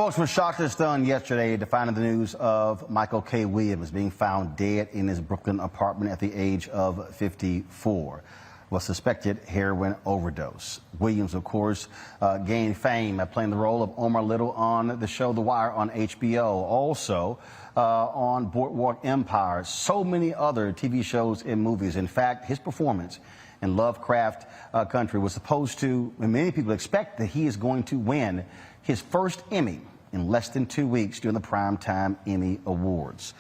Folks were shocked and stunned yesterday to find the news of Michael K. Williams being found dead in his Brooklyn apartment at the age of 54. Was suspected heroin overdose. Williams, of course, gained fame by playing the role of Omar Little on the show The Wire on HBO. Also on Boardwalk Empire, so many other TV shows and movies. In fact, his performance in Lovecraft Country was supposed to, and many people expect that he is going to win his first Emmy in less than 2 weeks during the Primetime Emmy Awards.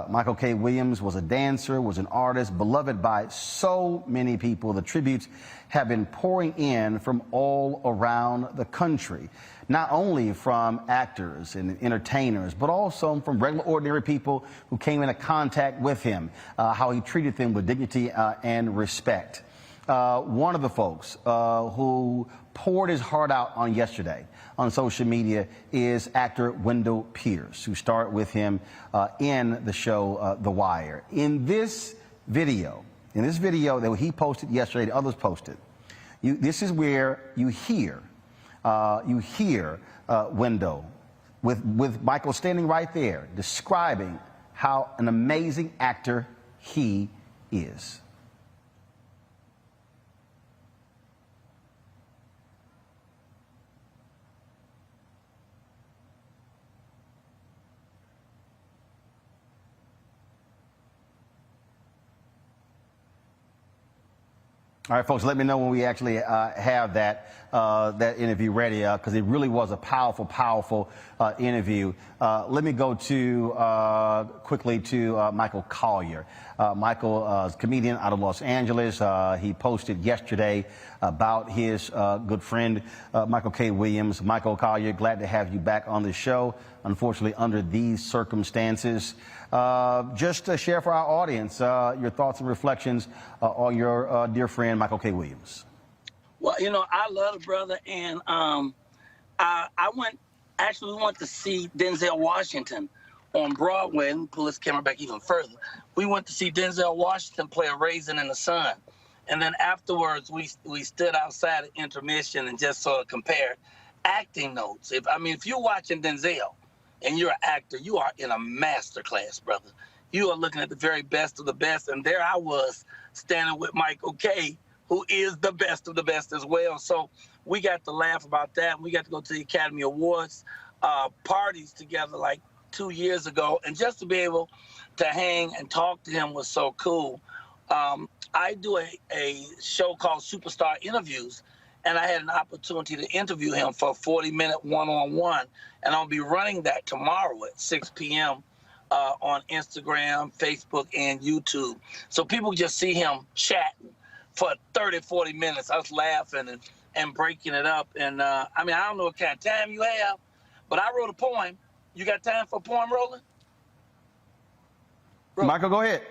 Michael K. Williams was a dancer, was an artist, beloved by so many people. The tributes have been pouring in from all around the country, not only from actors and entertainers, but also from regular, ordinary people who came into contact with him, how he treated them with dignity and respect. One of the folks who poured his heart out on yesterday on social media is actor Wendell Pierce, who starred with him in the show The Wire. In this video that he posted yesterday, the others posted, this is where you hear Wendell with Michael standing right there describing how an amazing actor he is. All right, folks, let me know when we actually have that interview ready, because it really was a powerful interview. Let me go to quickly to Michael Collier. Michael is a comedian out of Los Angeles. He posted yesterday about his good friend Michael K. Williams. Michael Collier, glad to have you back on the show. Unfortunately, under these circumstances, just to share for our audience your thoughts and reflections on your dear friend Michael K. Williams. Well, you know, I love the brother, and I went to see Denzel Washington on Broadway, and pull this camera back even further. We went to see Denzel Washington play A Raisin in the Sun, and then afterwards we stood outside at intermission and just sort of compared acting notes. If you're watching Denzel and you're an actor, you are in a master class, brother. You are looking at the very best of the best, and there I was standing with Michael K., who is the best of the best as well. So we got to laugh about that. We got to go to the Academy Awards parties together like 2 years ago, and just to be able to hang and talk to him was so cool. I do a show called Superstar Interviews, and I had an opportunity to interview him for a 40-minute one-on-one, and I'll be running that tomorrow at 6 p.m. On Instagram, Facebook, and YouTube. So people just see him chatting for 30, 40 minutes, us laughing and breaking it up. And I don't know what kind of time you have, but I wrote a poem. You got time for a poem, Roland? Michael, go ahead.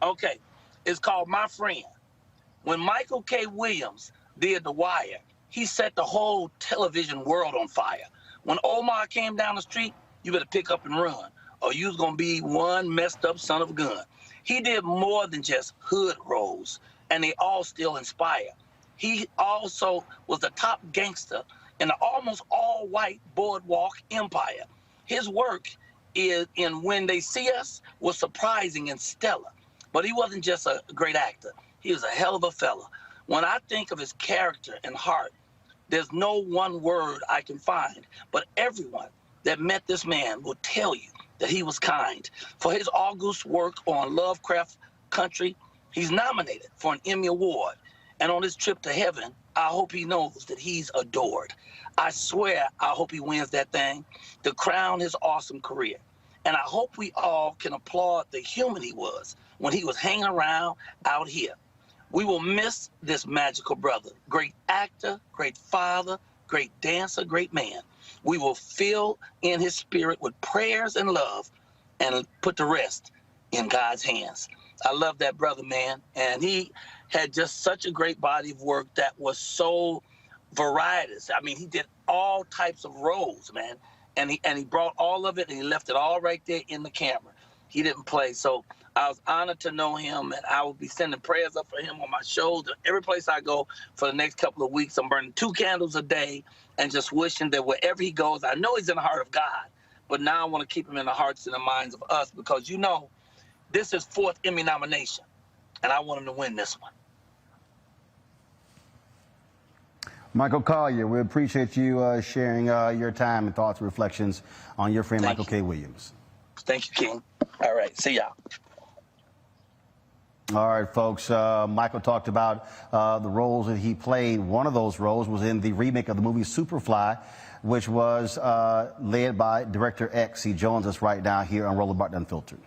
Okay. It's called My Friend. When Michael K. Williams did The Wire, he set the whole television world on fire. When Omar came down the street, you better pick up and run, or you's gonna be one messed up son of a gun. He did more than just hood roles, and they all still inspire. He also was the top gangster in the almost all-white Boardwalk Empire. His work in When They See Us was surprising and stellar, but he wasn't just a great actor. He was a hell of a fella. When I think of his character and heart, there's no one word I can find, but everyone that met this man will tell you that he was kind. For his august work on Lovecraft Country, he's nominated for an Emmy Award. And on his trip to heaven, I hope he knows that he's adored. I swear I hope he wins that thing to crown his awesome career. And I hope we all can applaud the human he was when he was hanging around out here. We will miss this magical brother. Great actor, great father, great dancer, great man. We will fill in his spirit with prayers and love and put the rest in God's hands. I love that brother, man. And he had just such a great body of work that was so varietous. He did all types of roles, man. And he brought all of it and he left it all right there in the camera. he didn't play. So I was honored to know him, and I will be sending prayers up for him on my shows. Every place I go for the next couple of weeks, I'm burning 2 candles a day and just wishing that wherever he goes, I know he's in the heart of God, but now I want to keep him in the hearts and the minds of us, because, you know, this is 4th Emmy nomination, and I want him to win this one. Michael Collier, we appreciate you sharing your time and thoughts and reflections on your friend Michael K. Williams. Thank you, King. All right, see y'all. All right, folks. Michael talked about the roles that he played. One of those roles was in the remake of the movie Superfly, which was led by Director X. He joins us right now here on Roland Martin Unfiltered.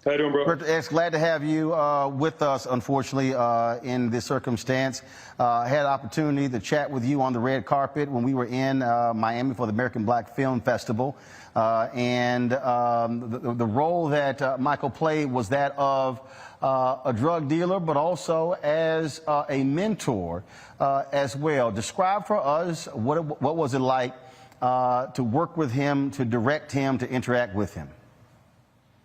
How you doing, bro? Director X, glad to have you with us, unfortunately, in this circumstance. I had an opportunity to chat with you on the red carpet when we were in Miami for the American Black Film Festival. The role that Michael played was that of a drug dealer, but also as a mentor as well. Describe for us what was it like to work with him, to direct him, to interact with him.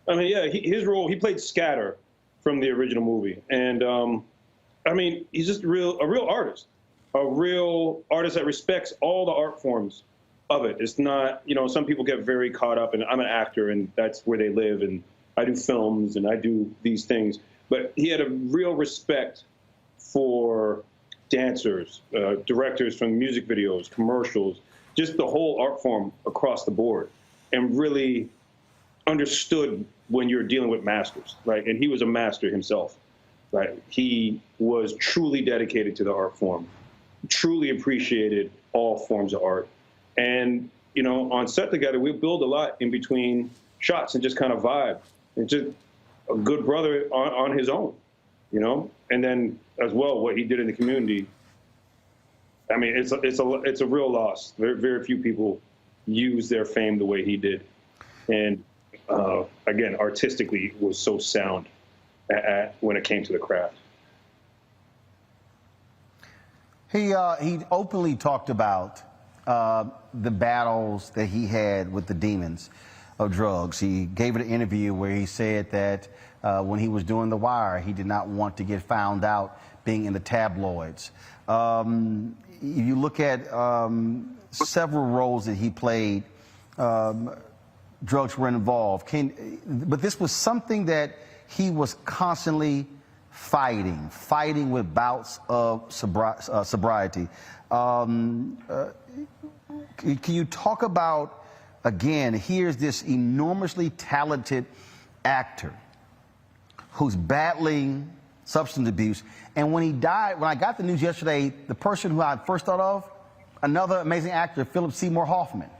I mean, yeah, his role, he played Scatter from the original movie. And, I mean, he's just a real artist that respects all the art forms of it. It's not, you know, some people get very caught up, and I'm an actor, and that's where they live, and I do films, and I do these things. But he had a real respect for dancers, directors from music videos, commercials, just the whole art form across the board, and really understood when you're dealing with masters, right? And he was a master himself, right? He was truly dedicated to the art form, truly appreciated all forms of art. And, you know, on set together, we build a lot in between shots and just kind of vibe. And just a good brother on his own, you know? And then as well, what he did in the community, I mean, it's a real loss. Very few people use their fame the way he did. And again, artistically was so sound when it came to the craft. He openly talked about the battles that he had with the demons of drugs. He gave an interview where he said that when he was doing The Wire, he did not want to get found out being in the tabloids. You look at several roles that he played, drugs were involved. But this was something that he was constantly fighting with bouts of sobriety. Can you talk about, again, here's this enormously talented actor who's battling substance abuse, and when he died, when I got the news yesterday, the person who I first thought of, another amazing actor, Philip Seymour Hoffman,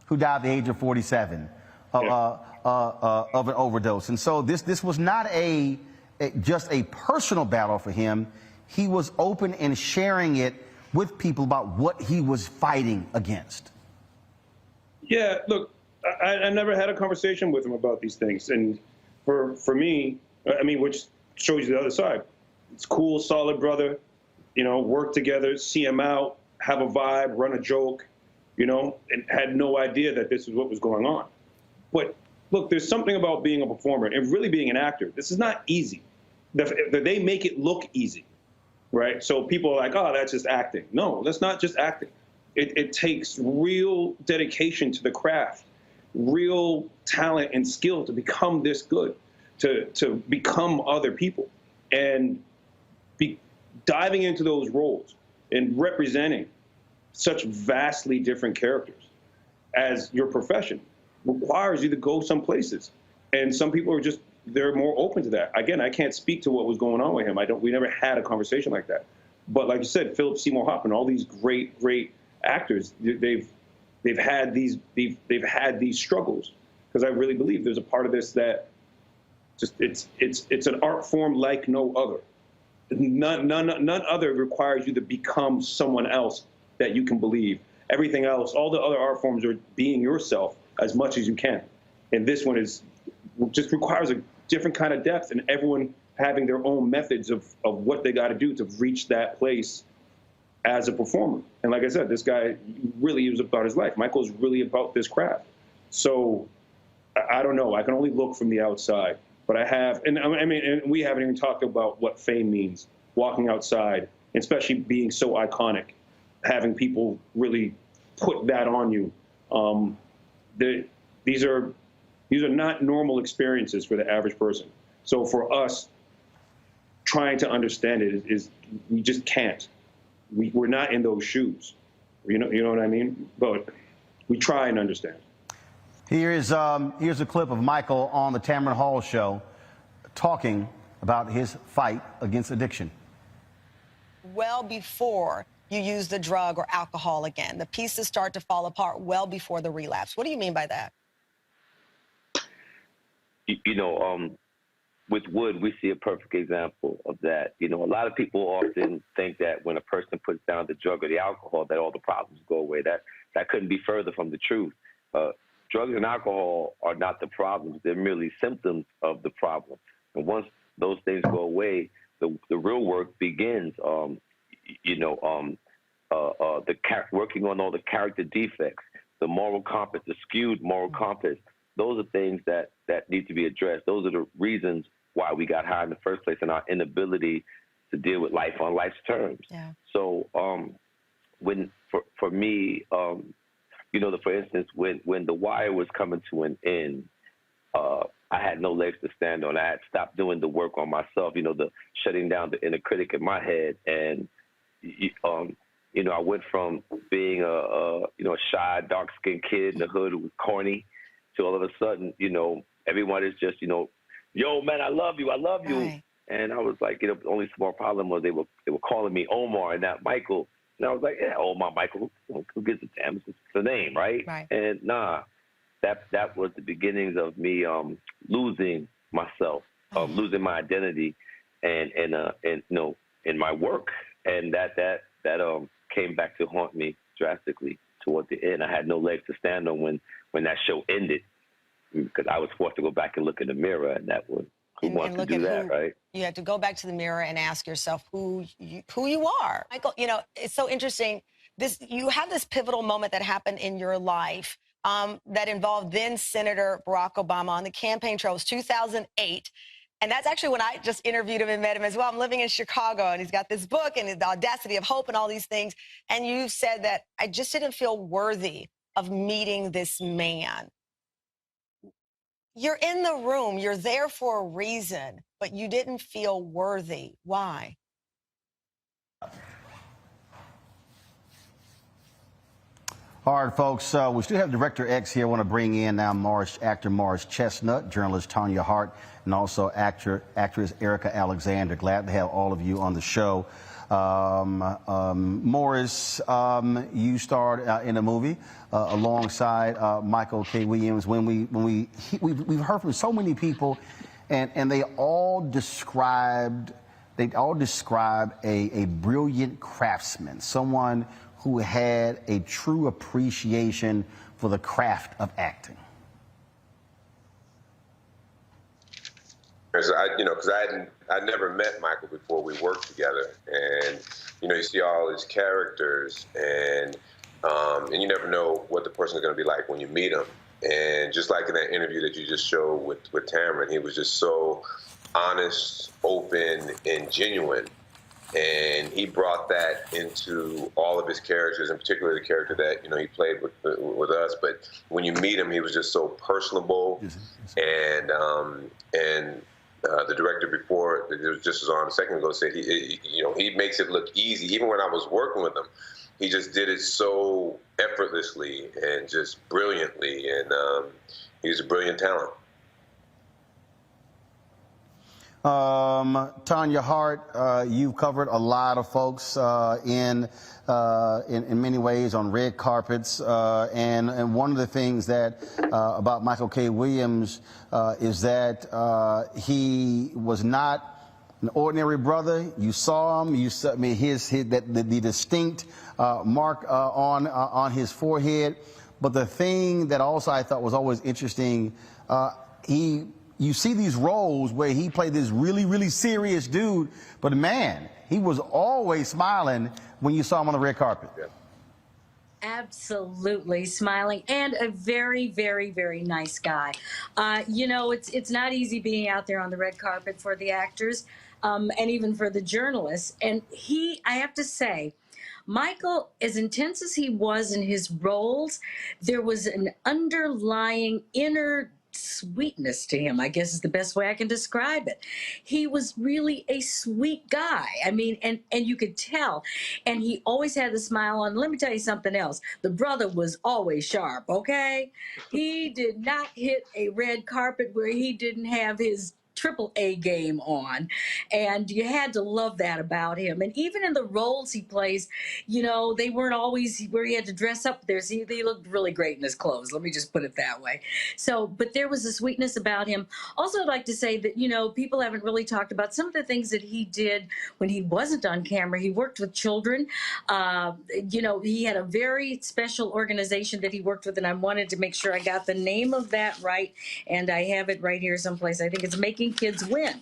who died at the age of 47 of an overdose. And so this was not just a personal battle for him. He was open and sharing it with people about what he was fighting against. Yeah, look, I never had a conversation with him about these things. And for me, I mean, which shows you the other side. It's cool, solid brother, you know, work together, see him out, have a vibe, run a joke, you know, and had no idea that this is what was going on. But look, there's something about being a performer and really being an actor. This is not easy. They make it look easy, right? So people are like, oh, that's just acting. No, that's not just acting. It takes real dedication to the craft, real talent and skill to become this good, to become other people. And diving into those roles and representing such vastly different characters as your profession requires you to go some places. And some people are just, they're more open to that. Again, I can't speak to what was going on with him. We never had a conversation like that. But like you said, Philip Seymour Hoffman, all these great actors, they've had these struggles, because I really believe there's a part of this that just it's an art form like no other. None other requires you to become someone else that you can believe. Everything else, all the other art forms are being yourself as much as you can. And this one just requires a different kind of depth, and everyone having their own methods of what they got to do to reach that place as a performer. And like I said, this guy really is about his life. Michael's really about this craft. So I don't know. I can only look from the outside. But I have, and I mean, and we haven't even talked about what fame means, walking outside, especially being so iconic, having people really put that on you. These are not normal experiences for the average person. So for us, trying to understand it is we just can't. We're not in those shoes. You know what I mean? But we try and understand. Here's a clip of Michael on the Tamron Hall show talking about his fight against addiction. Well before you use the drug or alcohol again, the pieces start to fall apart well before the relapse. What do you mean by that? With Wood, we see a perfect example of that. A lot of people often think that when a person puts down the drug or the alcohol, that all the problems go away. That couldn't be further from the truth. Drugs and alcohol are not the problems. They're merely symptoms of the problem. And once those things go away, the real work begins. Working on all the character defects, the moral compass, the skewed moral compass. Those are things that need to be addressed. Those are the reasons why we got high in the first place, and our inability to deal with life on life's terms. Yeah. So for me, for instance, when The Wire was coming to an end, I had no legs to stand on. I had stopped doing the work on myself, the shutting down the inner critic in my head. And, I went from being a shy, dark-skinned kid in the hood who was corny to all of a sudden, everyone is just, yo, man, I love you. Right. And I was like, the only small problem was they were calling me Omar and not Michael. And I was like, yeah, Omar, Michael, who gives a damn? It's the name, right? Right. And that was the beginnings of me losing myself, losing my identity, and in my work, and that came back to haunt me drastically toward the end. I had no legs to stand on when that show ended, because I was forced to go back and look in the mirror, and that was who wants to do that, right? You had to go back to the mirror and ask yourself who you are. Michael, it's so interesting. You have this pivotal moment that happened in your life that involved then Senator Barack Obama on the campaign trail. It was 2008. And that's actually when I just interviewed him and met him as well. I'm living in Chicago, and he's got this book and the audacity of hope and all these things. And you said that I just didn't feel worthy of meeting this man. You're in the room. You're there for a reason, but you didn't feel worthy. Why? All right, folks, we still have Director X here. I want to bring in now actor Morris Chestnut, journalist Tanya Hart, and also actress Erica Alexander. Glad to have all of you on the show. Morris, you starred in a movie alongside Michael K. Williams. We've heard from so many people, and they all describe a brilliant craftsman, someone who had a true appreciation for the craft of acting. Because I'd never met Michael before we worked together, and you see all his characters, and you never know what the person is going to be like when you meet him. And just like in that interview that you just showed with Tamron, he was just so honest, open, and genuine. And he brought that into all of his characters, in particular the character that he played with us. But when you meet him, he was just so personable. And the director before, that was just on a second ago, said he makes it look easy. Even when I was working with him, he just did it so effortlessly and just brilliantly. And he's a brilliant talent. Tanya Hart, you've covered a lot of folks in many ways on red carpets, and one of the things that about Michael K. Williams is that he was not an ordinary brother. You saw him. The distinct mark on his forehead. But the thing that also I thought was always interesting, he you see these roles where he played this really, really serious dude, but man, he was always smiling when you saw him on the red carpet. Yeah. Absolutely smiling, and a very, very, very nice guy. You know, it's not easy being out there on the red carpet for the actors, and even for the journalists. And I have to say, Michael, as intense as he was in his roles, there was an underlying inner sweetness to him, I guess is the best way I can describe it. He was really a sweet guy. I mean, and you could tell. And he always had a smile on. Let me tell you something else. The brother was always sharp, okay? He did not hit a red carpet where he didn't have his AAA game on, and you had to love that about him. And even in the roles he plays, you know, they weren't always where he had to dress up. He looked really great in his clothes, let me just put it that way. So, but there was a sweetness about him. Also, I'd like to say that, you know, people haven't really talked about some of the things that he did when he wasn't on camera. He worked with children. You know, he had a very special organization that he worked with, and I wanted to make sure I got the name of that right, and I have it right here someplace. I think it's Making Kids Win.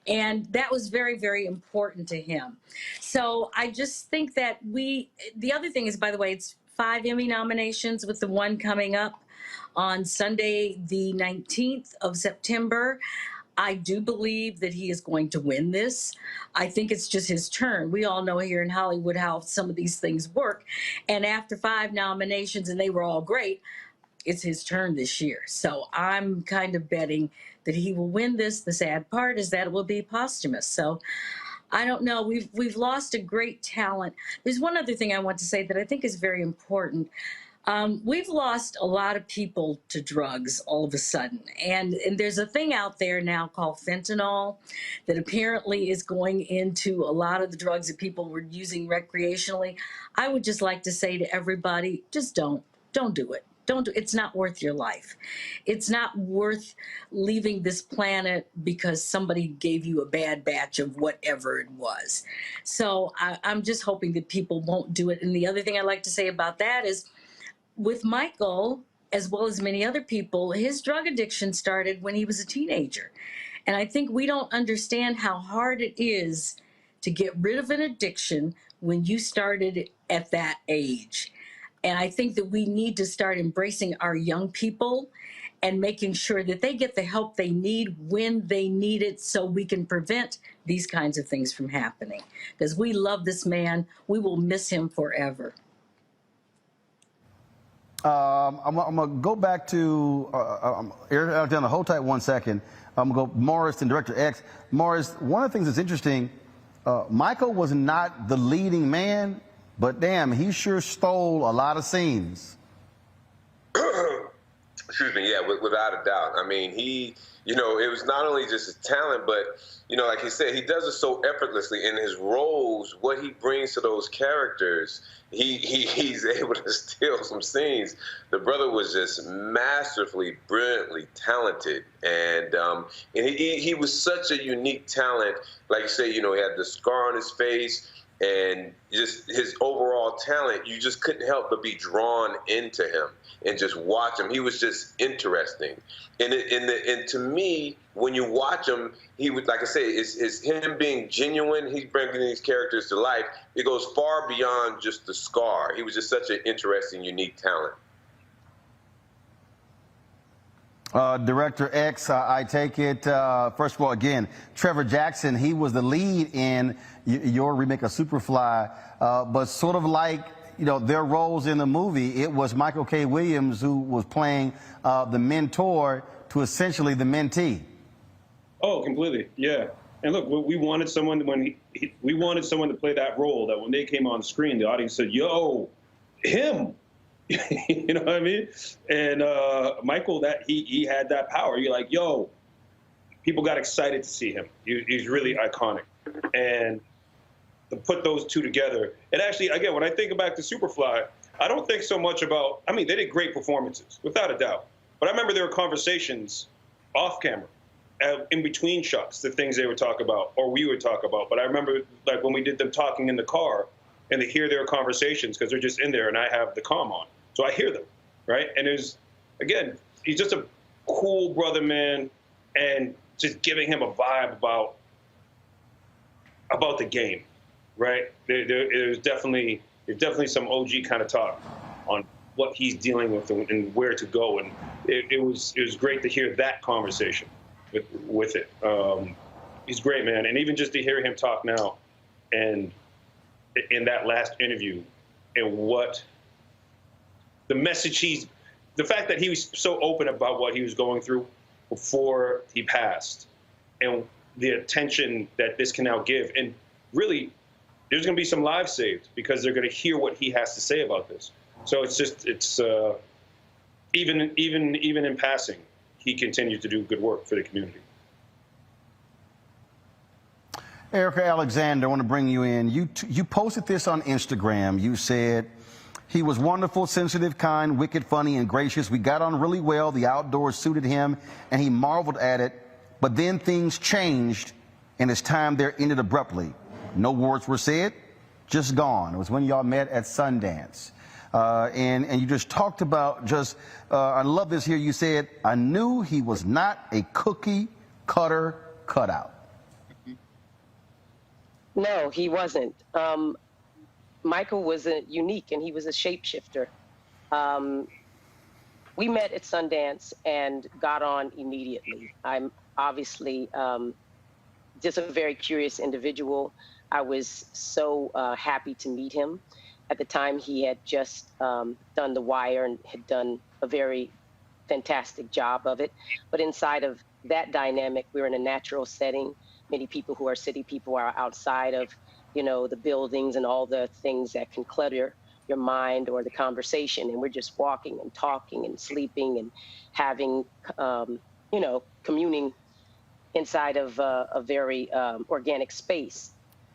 And that was very, very important to him. So I just think that the other thing is, by the way, it's 5 Emmy nominations with the one coming up on Sunday, the 19th of September. I do believe that he is going to win this. I think it's just his turn. We all know here in Hollywood how some of these things work. And after 5 nominations, and they were all great, it's his turn this year. So I'm kind of betting that he will win this. The sad part is that it will be posthumous. So I don't know. We've lost a great talent. There's one other thing I want to say that I think is very important. We've lost a lot of people to drugs all of a sudden. And there's a thing out there now called fentanyl that apparently is going into a lot of the drugs that people were using recreationally. I would just like to say to everybody, just don't do it. It's not worth your life. It's not worth leaving this planet because somebody gave you a bad batch of whatever it was. So I'm just hoping that people won't do it. And the other thing I'd like to say about that is, with Michael, as well as many other people, his drug addiction started when he was a teenager. And I think we don't understand how hard it is to get rid of an addiction when you started at that age. And I think that we need to start embracing our young people and making sure that they get the help they need when they need it, so we can prevent these kinds of things from happening. Because we love this man. We will miss him forever. I'm going to go back to, Alexander, hold tight 1 second. I'm going to go Morris and Director X. Morris, one of the things that's interesting, Michael was not the leading man, but damn, he sure stole a lot of scenes. Excuse me, yeah, without a doubt. I mean, he, you know, it was not only just his talent, but, you know, like he said, he does it so effortlessly in his roles. What he brings to those characters, he's able to steal some scenes. The brother was just masterfully, brilliantly talented, and he was such a unique talent. Like you say, you know, he had the scar on his face, and just his overall talent, you just couldn't help but be drawn into him and just watch him. He was just interesting. And to me, when you watch him, he would, like I say, it's him being genuine. He's bringing these characters to life. It goes far beyond just the scar. He was just such an interesting, unique talent. Director X, I take it, first of all, again, Trevor Jackson, he was the lead in your remake of Superfly, but sort of like, you know, their roles in the movie, it was Michael K. Williams who was playing the mentor to essentially the mentee. Oh, completely, yeah. And look, we wanted someone we wanted someone to play that role that when they came on screen, the audience said, "Yo, him." You know what I mean? And Michael, that he had that power. You're like, yo, people got excited to see him. He's really iconic. And to put those two together, and actually, again, when I think back to Superfly, I don't think so much about, I mean, they did great performances, without a doubt. But I remember there were conversations off camera, in between shots, the things they would talk about, or we would talk about. But I remember, like, when we did them talking in the car, and they hear their conversations, because they're just in there, and I have the comm on. So I hear them, right? And again, he's just a cool brother, man. and just giving him a vibe about the game, right? There's definitely some OG kind of talk on what he's dealing with and where to go, and it was great to hear that conversation with it. He's great, man, and even just to hear him talk now, and in that last interview, and what the message the fact that he was so open about what he was going through before he passed, and the attention that this can now give, and really, there's going to be some lives saved because they're going to hear what he has to say about this. So it's even in passing, he continues to do good work for the community. Erica Alexander, I want to bring you in. You posted this on Instagram. You said, he was wonderful, sensitive, kind, wicked, funny, and gracious. We got on really well. The outdoors suited him, and he marveled at it. But then things changed, and his time there ended abruptly. No words were said, just gone. It was when y'all met at Sundance. And you just talked about I love this here. You said, I knew he was not a cookie cutter cutout. No, he wasn't. Michael was unique, and he was a shapeshifter. We met at Sundance and got on immediately. I'm obviously just a very curious individual. I was so happy to meet him. At the time, he had just done The Wire and had done a very fantastic job of it. But inside of that dynamic, we're in a natural setting. Many people who are city people are outside of, the buildings and all the things that can clutter your mind or the conversation. And we're just walking and talking and sleeping and having, communing inside of a very organic space.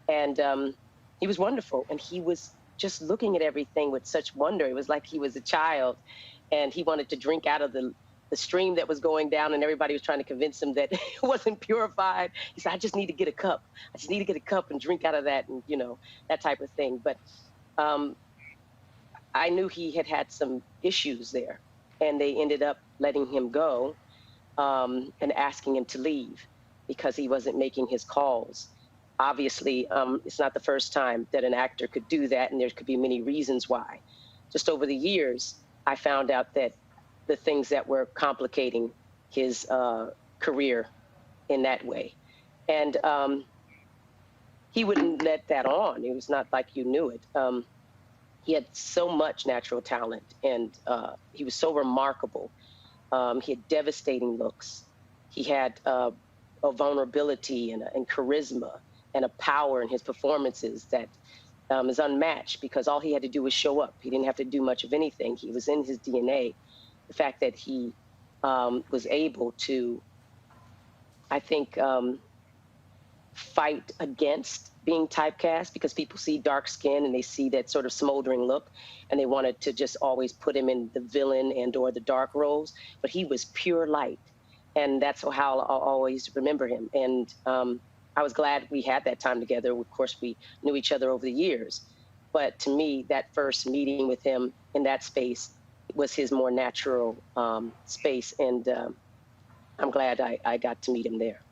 And he was wonderful. And he was just looking at everything with such wonder. It was like he was a child, and he wanted to drink out of the stream that was going down, and everybody was trying to convince him that it wasn't purified. He said, I just need to get a cup. I just need to get a cup and drink out of that, and, that type of thing. But I knew he had some issues there, and they ended up letting him go and asking him to leave because he wasn't making his calls. Obviously, it's not the first time that an actor could do that, and there could be many reasons why. Just over the years, I found out that the things that were complicating his career in that way. And he wouldn't let that on. It was not like you knew it. He had so much natural talent, and he was so remarkable. He had devastating looks. He had a vulnerability and charisma and a power in his performances that is unmatched, because all he had to do was show up. He didn't have to do much of anything. He was in his DNA. The fact that he was able to, I think, fight against being typecast, because people see dark skin and they see that sort of smoldering look, and they wanted to just always put him in the villain and or the dark roles. But he was pure light, and that's how I'll always remember him. And I was glad we had that time together. Of course, we knew each other over the years. But to me, that first meeting with him in that space was his more natural space, and I'm glad I got to meet him there.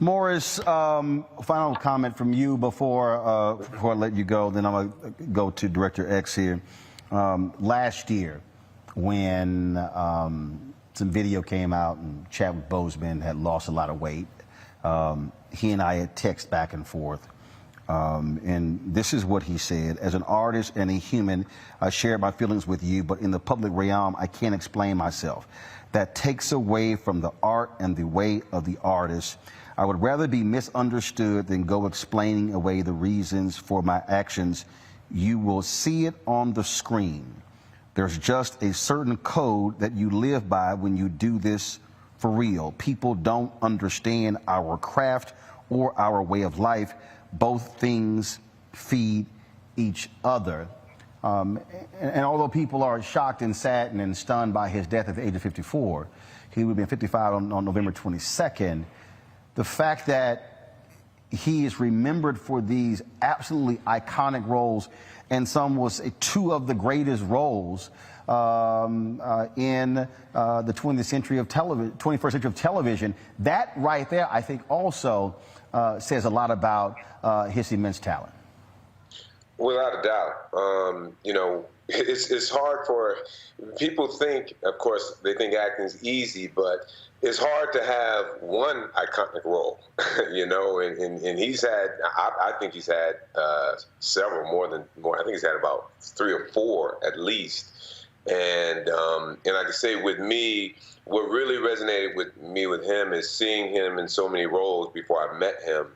Morris, final comment from you before I let you go. Then I'm going to go to Director X here. Last year, when some video came out and Chadwick Boseman had lost a lot of weight, he and I had texted back and forth. And this is what he said: as an artist and a human, I share my feelings with you, but in the public realm, I can't explain myself. That takes away from the art and the way of the artist. I would rather be misunderstood than go explaining away the reasons for my actions. You will see it on the screen. There's just a certain code that you live by when you do this for real. People don't understand our craft or our way of life. Both things feed each other. And although people are shocked and saddened and stunned by his death at the age of 54, he would have been 55 on November 22nd, the fact that he is remembered for these absolutely iconic roles, and some will say two of the greatest roles in the 21st century of television. That right there, I think, also says a lot about his immense talent. Without a doubt. You know, it's hard for people think, of course, they think acting's easy, but it's hard to have one iconic role, you know, and he's had, I think he's had several, more. I think he's had about 3 or 4 at least. And I can say with me, what really resonated with me with him is seeing him in so many roles before I met him,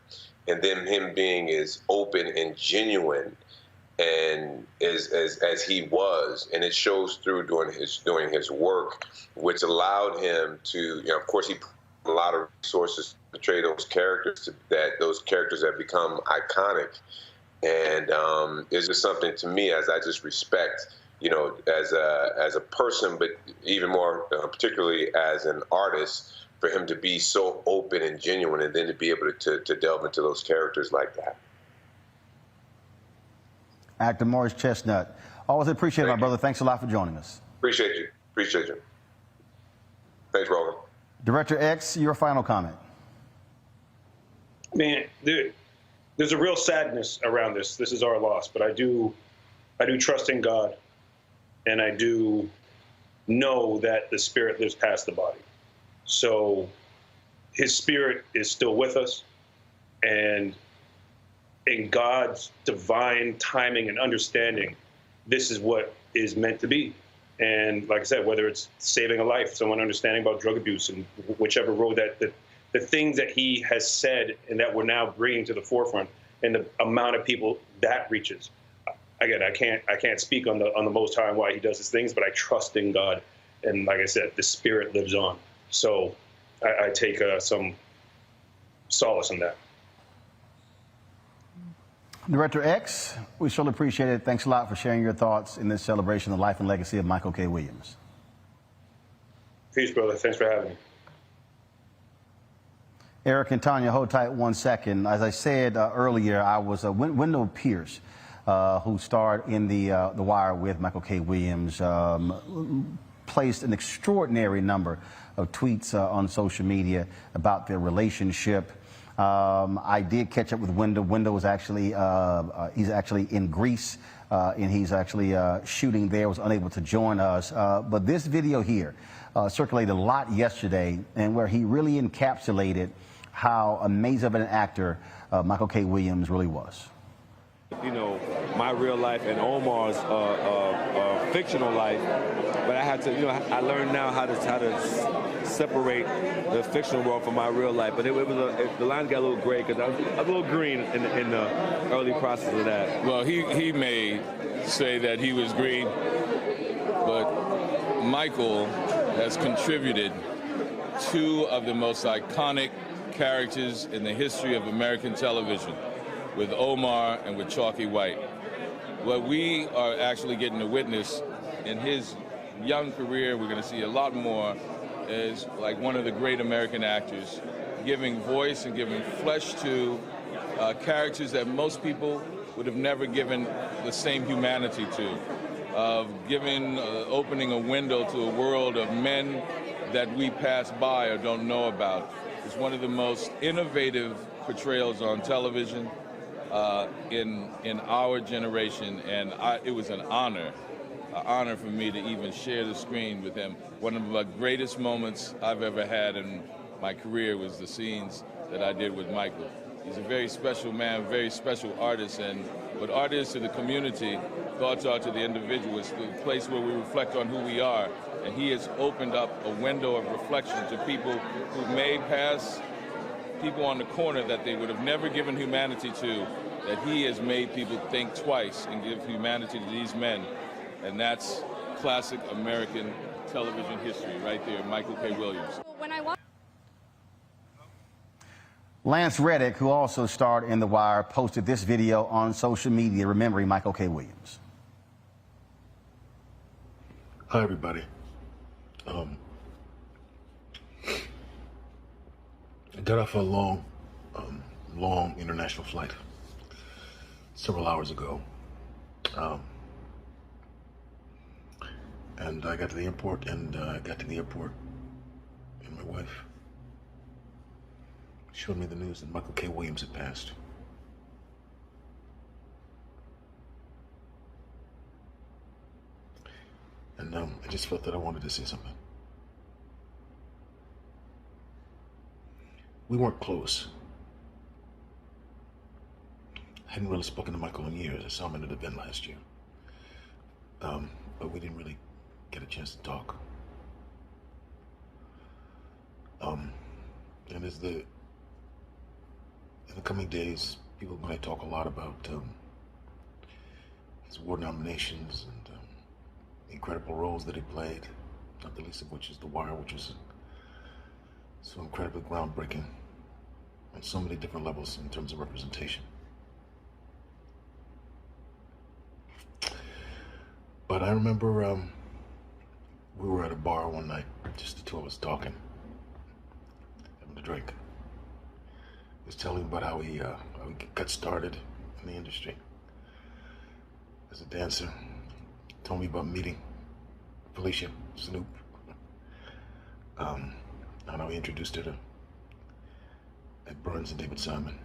and then him being as open and genuine and as he was, and it shows through during his work, which allowed him to, you know, of course, he put a lot of resources to portray those characters have become iconic, and it's just something to me as I just respect, you know, as a person, but even more particularly as an artist, for him to be so open and genuine, and then to be able to delve into those characters like that. Actor Morris Chestnut, always appreciate it, my brother. Thanks a lot for joining us. Appreciate you. Appreciate you. Thanks, Roland. Director X, your final comment. Man, there's a real sadness around this. This is our loss, but I do trust in God, and I do know that the spirit lives past the body. So his spirit is still with us, and in God's divine timing and understanding, this is what is meant to be. And like I said, whether it's saving a life, someone understanding about drug abuse, and whichever road that the things that he has said and that we're now bringing to the forefront, and the amount of people that reaches. Again, I can't speak on the Most High and why he does his things, but I trust in God. And like I said, the spirit lives on. So I take some solace in that. Director X, we surely appreciate it. Thanks a lot for sharing your thoughts in this celebration of the life and legacy of Michael K. Williams. Peace, brother. Thanks for having me. Eric and Tanya, hold tight 1 second. As I said earlier, I was Wendell Pierce, who starred in The Wire with Michael K. Williams, placed an extraordinary number of tweets on social media about their relationship. I did catch up with Wendell. Wendell was actually, he's actually in Greece, and he's actually shooting there, was unable to join us. But this video here circulated a lot yesterday, and where he really encapsulated how amazing of an actor Michael K. Williams really was. You know, my real life and Omar's fictional life, but I had to, you know, I learned now how to separate the fictional world from my real life. But the line got a little gray because I was a little green in the early process of that. Well, he may say that he was green, but Michael has contributed 2 of the most iconic characters in the history of American television, with Omar and with Chalky White. What we are actually getting to witness in his young career, we're going to see a lot more, is like one of the great American actors, giving voice and giving flesh to characters that most people would have never given the same humanity to, of opening a window to a world of men that we pass by or don't know about. It's one of the most innovative portrayals on television in our generation, and it was an honor for me to even share the screen with him. One of the greatest moments I've ever had in my career was the scenes that I did with Michael. He's a very special man, very special artist, and what art is to the community, thoughts are to the individual. It's the place where we reflect on who we are, and he has opened up a window of reflection to people who may pass people on the corner that they would have never given humanity to, that he has made people think twice and give humanity to these men. And that's classic American television history right there, Michael K. Williams. Lance Reddick, who also starred in The Wire, posted this video on social media remembering Michael K. Williams. Hi, everybody. I got off a long long international flight several hours ago. And I got to the airport, and my wife showed me the news that Michael K. Williams had passed. And I just felt that I wanted to say something. We weren't close. I hadn't really spoken to Michael in years. I saw him at an event last year. But we didn't really get a chance to talk. And in the coming days, people are going to talk a lot about his award nominations and the incredible roles that he played, not the least of which is The Wire, which was so incredibly groundbreaking on so many different levels in terms of representation. But I remember we were at a bar one night, just the two of us talking, having a drink. He was telling about how he got started in the industry as a dancer. Told me about meeting Felicia Snoop, and how he introduced her to Ed Burns and David Simon.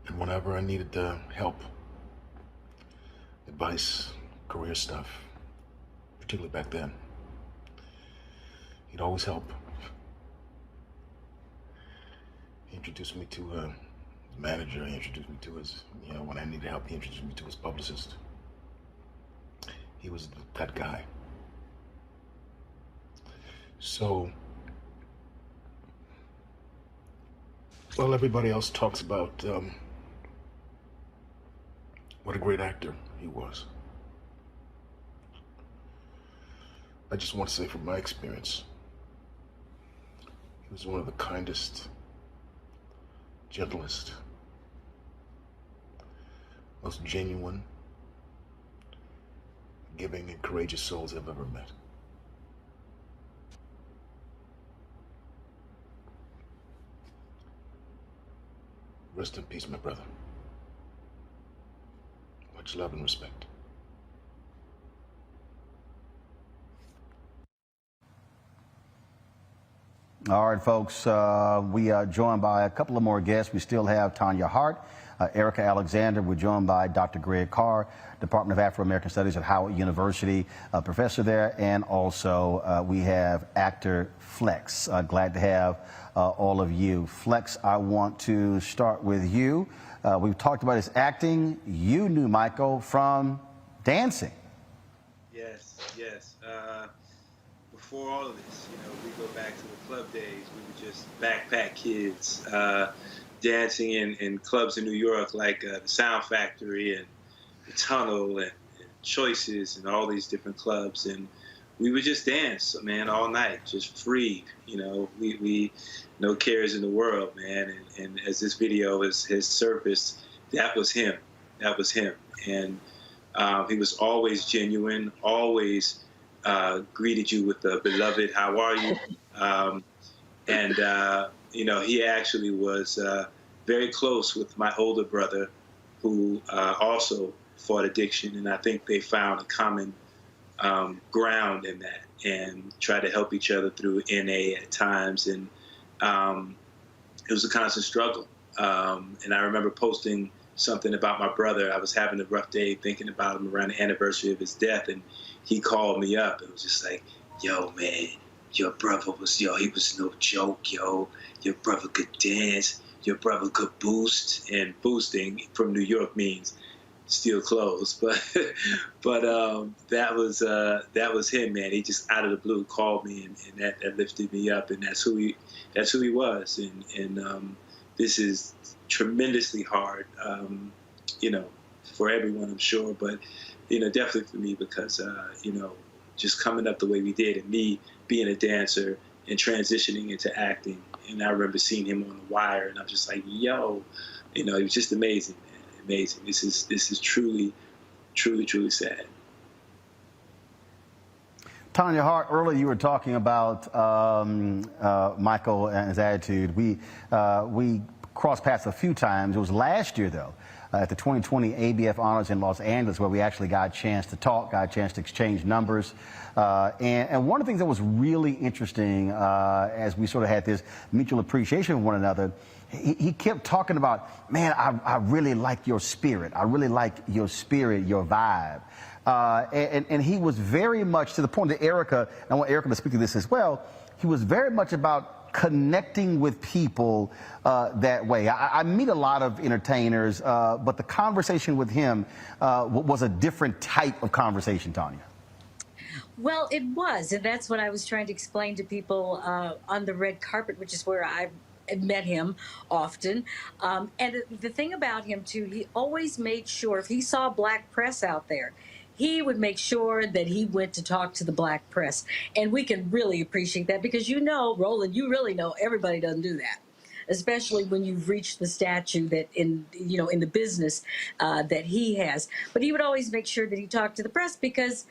And whenever I needed help, advice, career stuff, particularly back then, he'd always help. He introduced me to his manager. He introduced me to his, when I needed help, he introduced me to his publicist. He was that guy. So, while everybody else talks about what a great actor he was, I just want to say from my experience, he was one of the kindest, gentlest, most genuine, giving and courageous souls I've ever met. Rest in peace, my brother. Much love and respect. All right, folks, we are joined by a couple of more guests. We still have Tanya Hart, Erica Alexander. We're joined by Dr. Greg Carr, Department of Afro-American Studies at Howard University, professor there, and also we have actor Flex. Glad to have all of you. Flex, I want to start with you. We've talked about his acting. You knew Michael from dancing. Yes. Before all of this, we go back to the club days. We were just backpack kids dancing in clubs in New York like the Sound Factory and the Tunnel and Choices and all these different clubs. And we would just dance, man, all night, just free. We no cares in the world, man. And as this video has surfaced, that was him. And he was always genuine, always greeted you with the beloved, how are you? He actually was very close with my older brother, who also fought addiction. And I think they found a common ground in that and tried to help each other through NA at times. And it was a constant struggle. And I remember posting something about my brother. I was having a rough day thinking about him around the anniversary of his death, and he called me up. It was just like, yo, man, your brother was, he was no joke, yo. Your brother could dance. Your brother could boost. And boosting from New York means steal clothes. But that was him, man. He just out of the blue called me, and that lifted me up. And that's who he was. And this is tremendously hard, for everyone, I'm sure, but, definitely for me because, just coming up the way we did and me being a dancer and transitioning into acting. And I remember seeing him on The Wire, and I'm just like, yo, he was just amazing, man, amazing. This is truly, truly, truly sad. Tanya Hart, earlier you were talking about Michael and his attitude. We crossed paths a few times. It was last year, though, at the 2020 ABF Honors in Los Angeles, where we actually got a chance to talk, got a chance to exchange numbers. And one of the things that was really interesting as we sort of had this mutual appreciation of one another, he kept talking about, man, I really like your spirit. I really like your spirit, your vibe. And he was very much to the point that Erica, I want Erica to speak to this as well, he was very much about connecting with people that way. I meet a lot of entertainers, but the conversation with him was a different type of conversation, Tanya. Well, it was, and that's what I was trying to explain to people on the red carpet, which is where I met him often. And the thing about him, too, he always made sure if he saw black press out there, he would make sure that he went to talk to the black press. And we can really appreciate that because, you know, Roland, you really know everybody doesn't do that, especially when you've reached the stature that in the business that he has. But he would always make sure that he talked to the press because,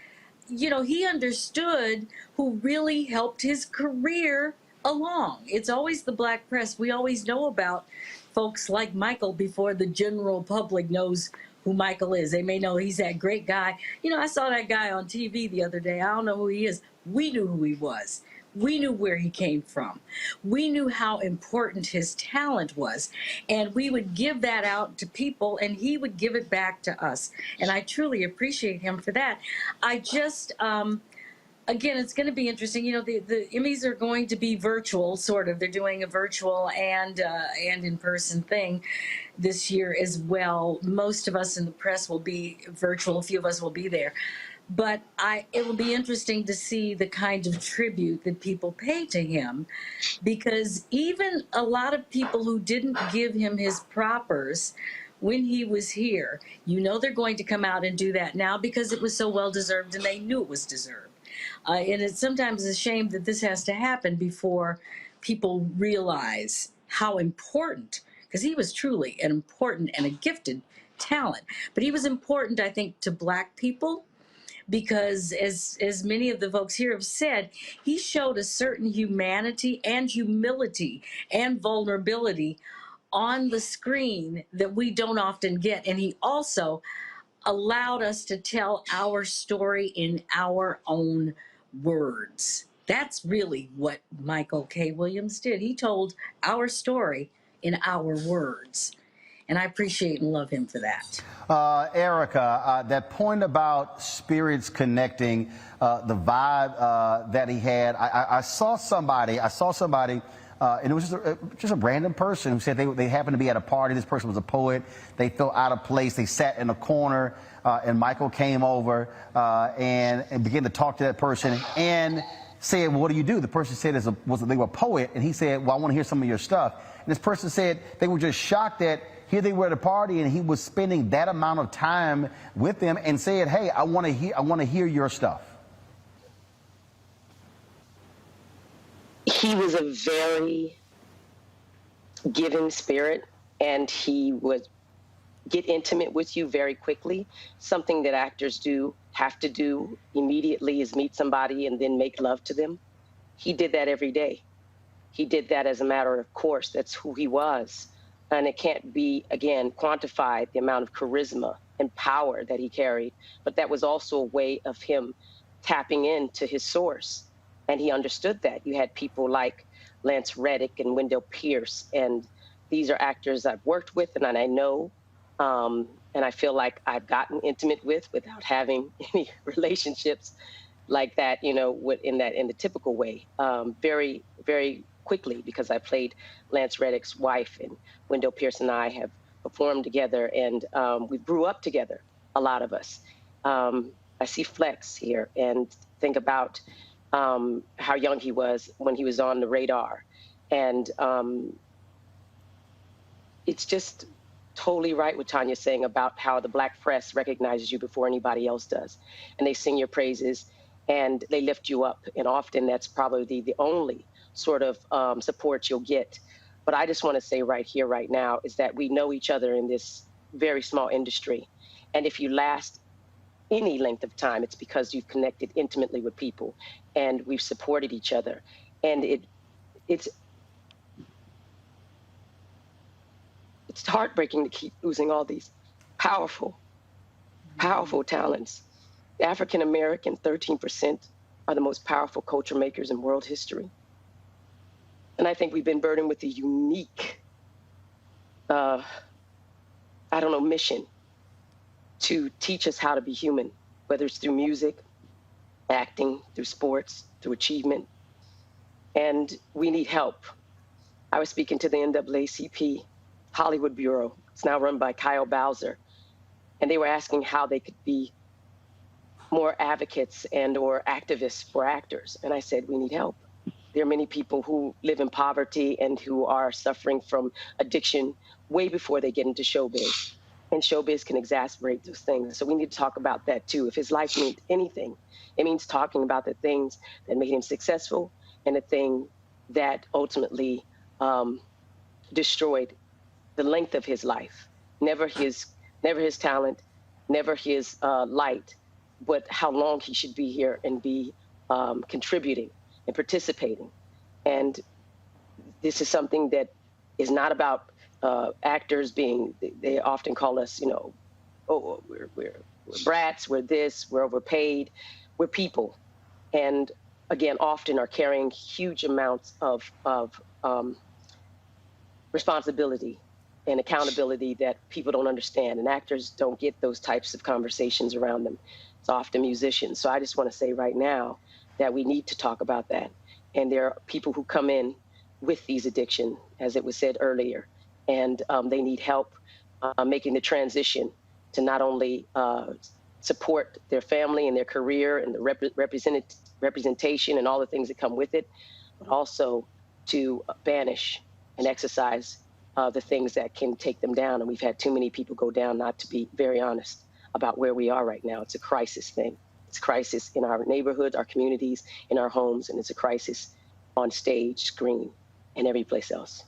you know, he understood who really helped his career along. It's always the black press. We always know about folks like Michael before the general public knows who Michael is. They may know he's that great guy. You know, I saw that guy on TV the other day. I don't know who he is. We knew who he was. We knew where he came from. We knew how important his talent was. And we would give that out to people, and he would give it back to us. And I truly appreciate him for that. I just, again, it's going to be interesting. You know, the Emmys are going to be virtual, sort of. They're doing a virtual and in-person thing this year as well. Most of us in the press will be virtual. A few of us will be there. But it will be interesting to see the kind of tribute that people pay to him, because even a lot of people who didn't give him his propers when he was here, you know, they're going to come out and do that now because it was so well deserved and they knew it was deserved. And it's sometimes a shame that this has to happen before people realize how important, because he was truly an important and a gifted talent, but he was important, I think, to black people. Because as many of the folks here have said, he showed a certain humanity and humility and vulnerability on the screen that we don't often get. And he also allowed us to tell our story in our own words. That's really what Michael K. Williams did. He told our story in our words. And I appreciate and love him for that. Erica, that point about spirits connecting, the vibe that he had, I saw somebody, and it was just a random person who said they happened to be at a party. This person was a poet. They felt out of place. They sat in a corner, and Michael came over and began to talk to that person and said, well, what do you do? The person said they were a poet, and he said, well, I want to hear some of your stuff. And this person said they were just shocked that here they were at a party and he was spending that amount of time with them and said, hey, I want to hear your stuff. He was a very giving spirit, and he would get intimate with you very quickly. Something that actors have to do immediately is meet somebody and then make love to them. He did that every day. He did that as a matter of course. That's who he was. And it can't be, again, quantified, the amount of charisma and power that he carried. But that was also a way of him tapping into his source. And he understood that. You had people like Lance Reddick and Wendell Pierce. And these are actors I've worked with and I know. And I feel like I've gotten intimate with without having any relationships like that, you know, in the typical way. Very, very quickly, because I played Lance Reddick's wife, and Wendell Pierce and I have performed together, and we grew up together, a lot of us. I see Flex here and think about how young he was when he was on the radar. And it's just totally right what Tanya's saying about how the black press recognizes you before anybody else does. And they sing your praises and they lift you up. And often that's probably the only sort of support you'll get. But I just want to say right here, right now, is that we know each other in this very small industry. And if you last any length of time, it's because you've connected intimately with people and we've supported each other. And it's heartbreaking to keep losing all these powerful talents. African American, 13%, are the most powerful culture makers in world history. And I think we've been burdened with a unique, mission to teach us how to be human, whether it's through music, acting, through sports, through achievement. And we need help. I was speaking to the NAACP Hollywood Bureau. It's now run by Kyle Bowser. And they were asking how they could be more advocates and or activists for actors. And I said, we need help. There are many people who live in poverty and who are suffering from addiction way before they get into showbiz. And showbiz can exacerbate those things. So we need to talk about that too. If his life means anything, it means talking about the things that made him successful and the thing that ultimately destroyed the length of his life. Never his talent, never his light, but how long he should be here and be contributing and participating. And this is something that is not about actors being, they often call us, oh, we're brats, we're this, we're overpaid. We're people. And again, often are carrying huge amounts of responsibility and accountability that people don't understand. And actors don't get those types of conversations around them. It's often musicians. So I just want to say right now that we need to talk about that. And there are people who come in with these addictions, as it was said earlier, and they need help making the transition to not only support their family and their career and the representation and all the things that come with it, but also to banish and exercise the things that can take them down. And we've had too many people go down, not to be very honest about where we are right now. It's a crisis thing. It's a crisis in our neighborhoods, our communities, in our homes, and it's a crisis on stage, screen, and every place else.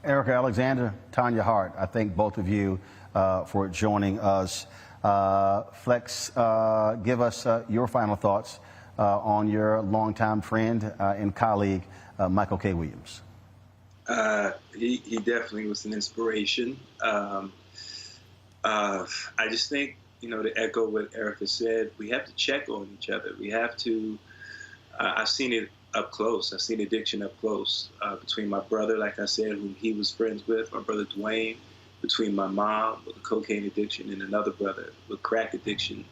Erica Alexander, Tanya Hart, I thank both of you for joining us. Flex, give us your final thoughts on your longtime friend and colleague, Michael K. Williams. He definitely was an inspiration. I just think, to echo what Erica said, we have to check on each other. We have to, I've seen it up close. I've seen addiction up close between my brother, like I said, whom he was friends with, my brother Dwayne, between my mom with a cocaine addiction and another brother with crack addiction.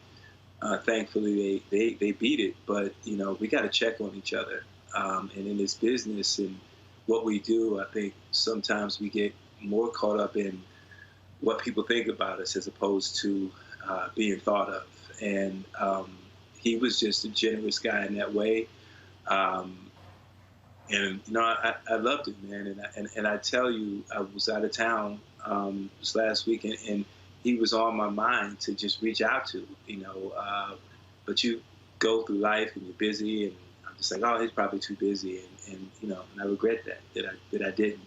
Thankfully, they beat it, but, we got to check on each other. And in this business and what we do, I think sometimes we get more caught up in what people think about us as opposed to being thought of. And he was just a generous guy in that way. And I loved him, man. And I tell you, I was out of town this last weekend, and he was on my mind to just reach out to, but you go through life and you're busy, and I'm just like, oh, he's probably too busy, and I regret that I didn't.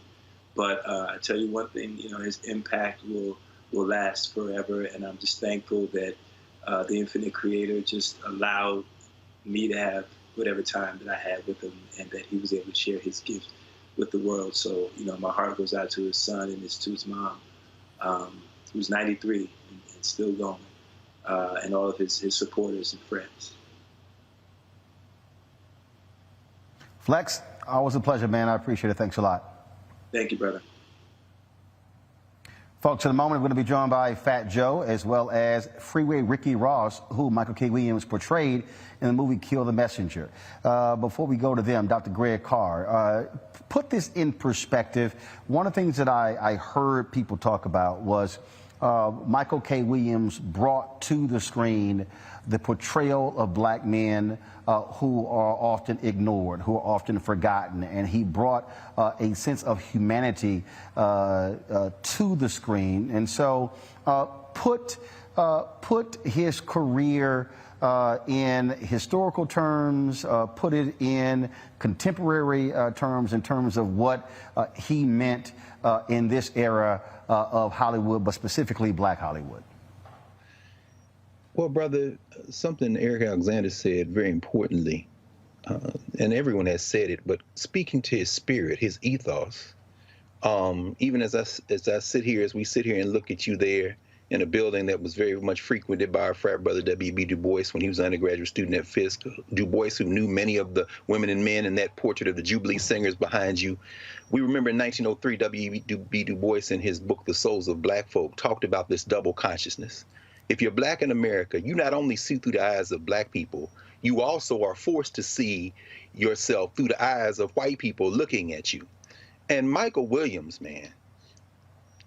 But I tell you one thing, his impact will last forever, and I'm just thankful that the Infinite Creator just allowed me to have whatever time that I had with him, and that he was able to share his gift with the world. So, my heart goes out to his son and to his mom, who's 93 and still going, and all of his supporters and friends. Flex, always a pleasure, man. I appreciate it. Thanks a lot. Thank you, brother. Folks, in a moment, we're going to be joined by Fat Joe, as well as Freeway Ricky Ross, who Michael K. Williams portrayed in the movie Kill the Messenger. Before we go to them, Dr. Greg Carr, put this in perspective. One of the things that I heard people talk about was Michael K. Williams brought to the screen the portrayal of black men who are often ignored, who are often forgotten, and he brought a sense of humanity to the screen. And so put his career in historical terms, put it in contemporary terms, in terms of what he meant in this era of Hollywood, but specifically Black Hollywood. Well, brother, something Eric Alexander said very importantly, and everyone has said it, but speaking to his spirit, his ethos, even as I sit here, as we sit here and look at you there in a building that was very much frequented by our frat brother W.B. Du Bois when he was an undergraduate student at Fisk, Du Bois, who knew many of the women and men, and that portrait of the Jubilee Singers behind you. We remember in 1903, W.B. Du Bois in his book, The Souls of Black Folk, talked about this double consciousness. If you're black in America, you not only see through the eyes of black people, you also are forced to see yourself through the eyes of white people looking at you. And Michael Williams, man,